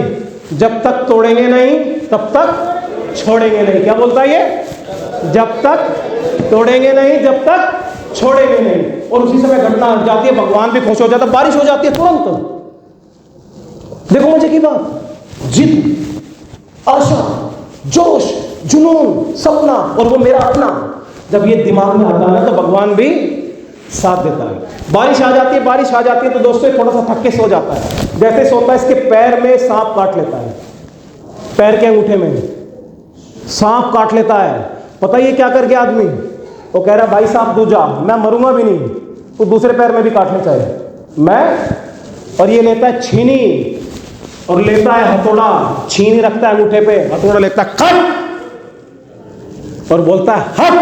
जब तक तोड़ेंगे नहीं तब तक छोड़ेंगे नहीं। क्या बोलता है ये? जब तक तोड़ेंगे नहीं जब तक छोड़ेंगे नहीं। और उसी समय घटना हो जाती है, भगवान भी खुश हो जाता है, बारिश हो जाती है तुरंत। देखो मजे की बात, जिद, आशा, जोश, जुनून, सपना, और वो मेरा अपना जब ये दिमाग में आता है तो भगवान भी साथ देता है। बारिश आ जाती है, बारिश आ जाती है तो दोस्तों थोड़ा सा थक के सो जाता है। जैसे सोता है इसके पैर में सांप काट लेता है, पैर के अंगूठे में सांप काट लेता है। पता ये क्या कर गया आदमी? वो कह रहा भाई साहब तू जा, मैं मरूंगा भी नहीं, तो दूसरे पैर में भी काटना चाहिए मैं। और ये लेता है छीनी और लेता है हथौड़ा, छीनी रखता है अंगूठे पे, हथौड़ा लेता है खट और बोलता है हट।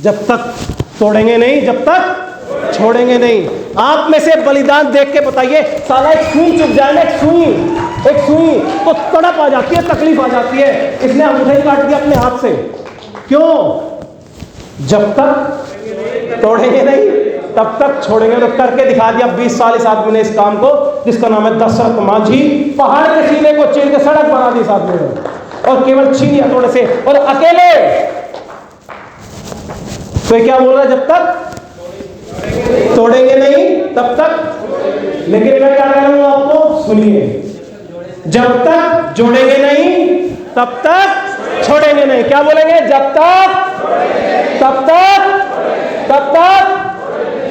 जब तक तोड़ेंगे नहीं जब तक छोड़ेंगे नहीं। आप में से बलिदान देख के बताइए, साला एक सुई चुप जाए ना, एक सुई तो तड़प आ जाती है, तकलीफ आ जाती है। इसने अंगूठा ही काट दिया अपने हाथ से। क्यों? जब तक तोड़ेंगे नहीं तब तक छोड़ेंगे। तो करके दिखा दिया 20 साल इस आदमी ने इस काम को, जिसका नाम है दशरथ मांझी। पहाड़ के सीने को चीर के सड़क बना दी इस आदमी ने, और केवल छीनी हथौड़े से, और अकेले। तो क्या बोल रहा है? जब तक तोड़ेंगे नहीं तब तक। लेकिन मैं क्या कह रहा हूं आपको, सुनिए, जब तक जोड़ेंगे नहीं तब तक छोड़ेंगे नहीं। क्या बोलेंगे? जब तक, तब तक, तब तक।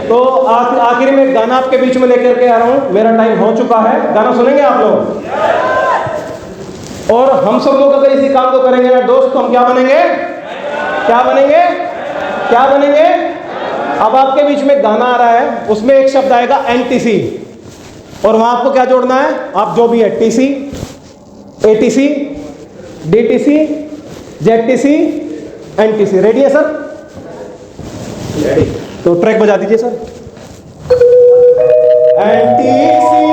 तो आखिर में गाना आपके बीच में लेकर के आ रहा हूं, मेरा टाइम हो चुका है। गाना सुनेंगे आप लोग? और हम सब लोग अगर इसी काम को करेंगे ना दोस्त, तो हम क्या बनेंगे? क्या बनेंगे? क्या बनेंगे? अब आपके बीच में गाना आ रहा है, उसमें एक शब्द आएगा एनटीसी, और वहां आपको क्या जोड़ना है? आप जो भी है, TC, ATC, DTC, ZTC, NTC. Ready है सर? रेडी। तो ट्रैक बजा दीजिए सर। एनटीसी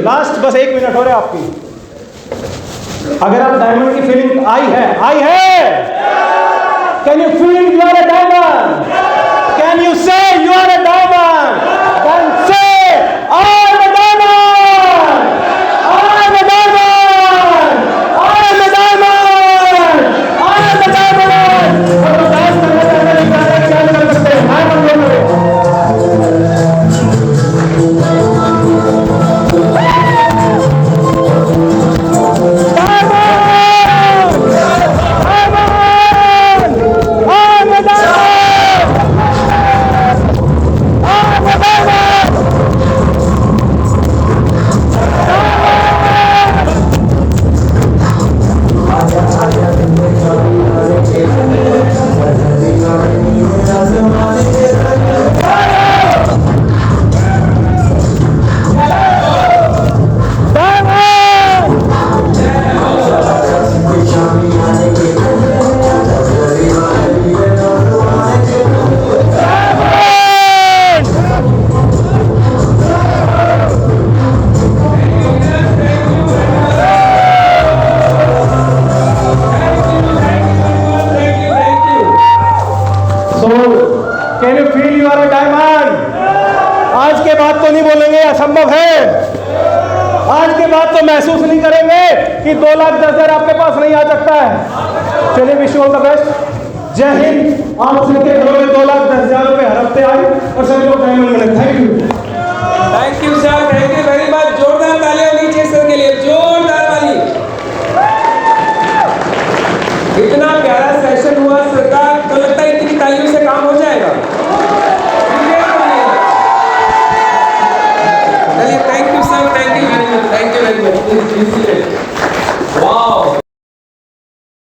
लास्ट बस 1 मिनट हो रहा है आपकी। अगर आप डायमंड की फीलिंग आई है, can you feel you are a diamond? Can you say you are a diamond? Can say I am a diamond, I am a diamond, I am a diamond, I am a diamond. और dance करने कर सकते हैं, diamond बोलो। Can you feel you are a diamond? आज के बाद तो नहीं बोलेंगे असंभव है, आज के बाद तो महसूस नहीं करेंगे कि 2,10,000 आपके पास नहीं आ सकता है। चलिए, wish you all the best. जय हिंद। आप सबके घरों में 2,10,000 रुपए हर हफ्ते आए और सभी लोग डायमंड बने। Thank you.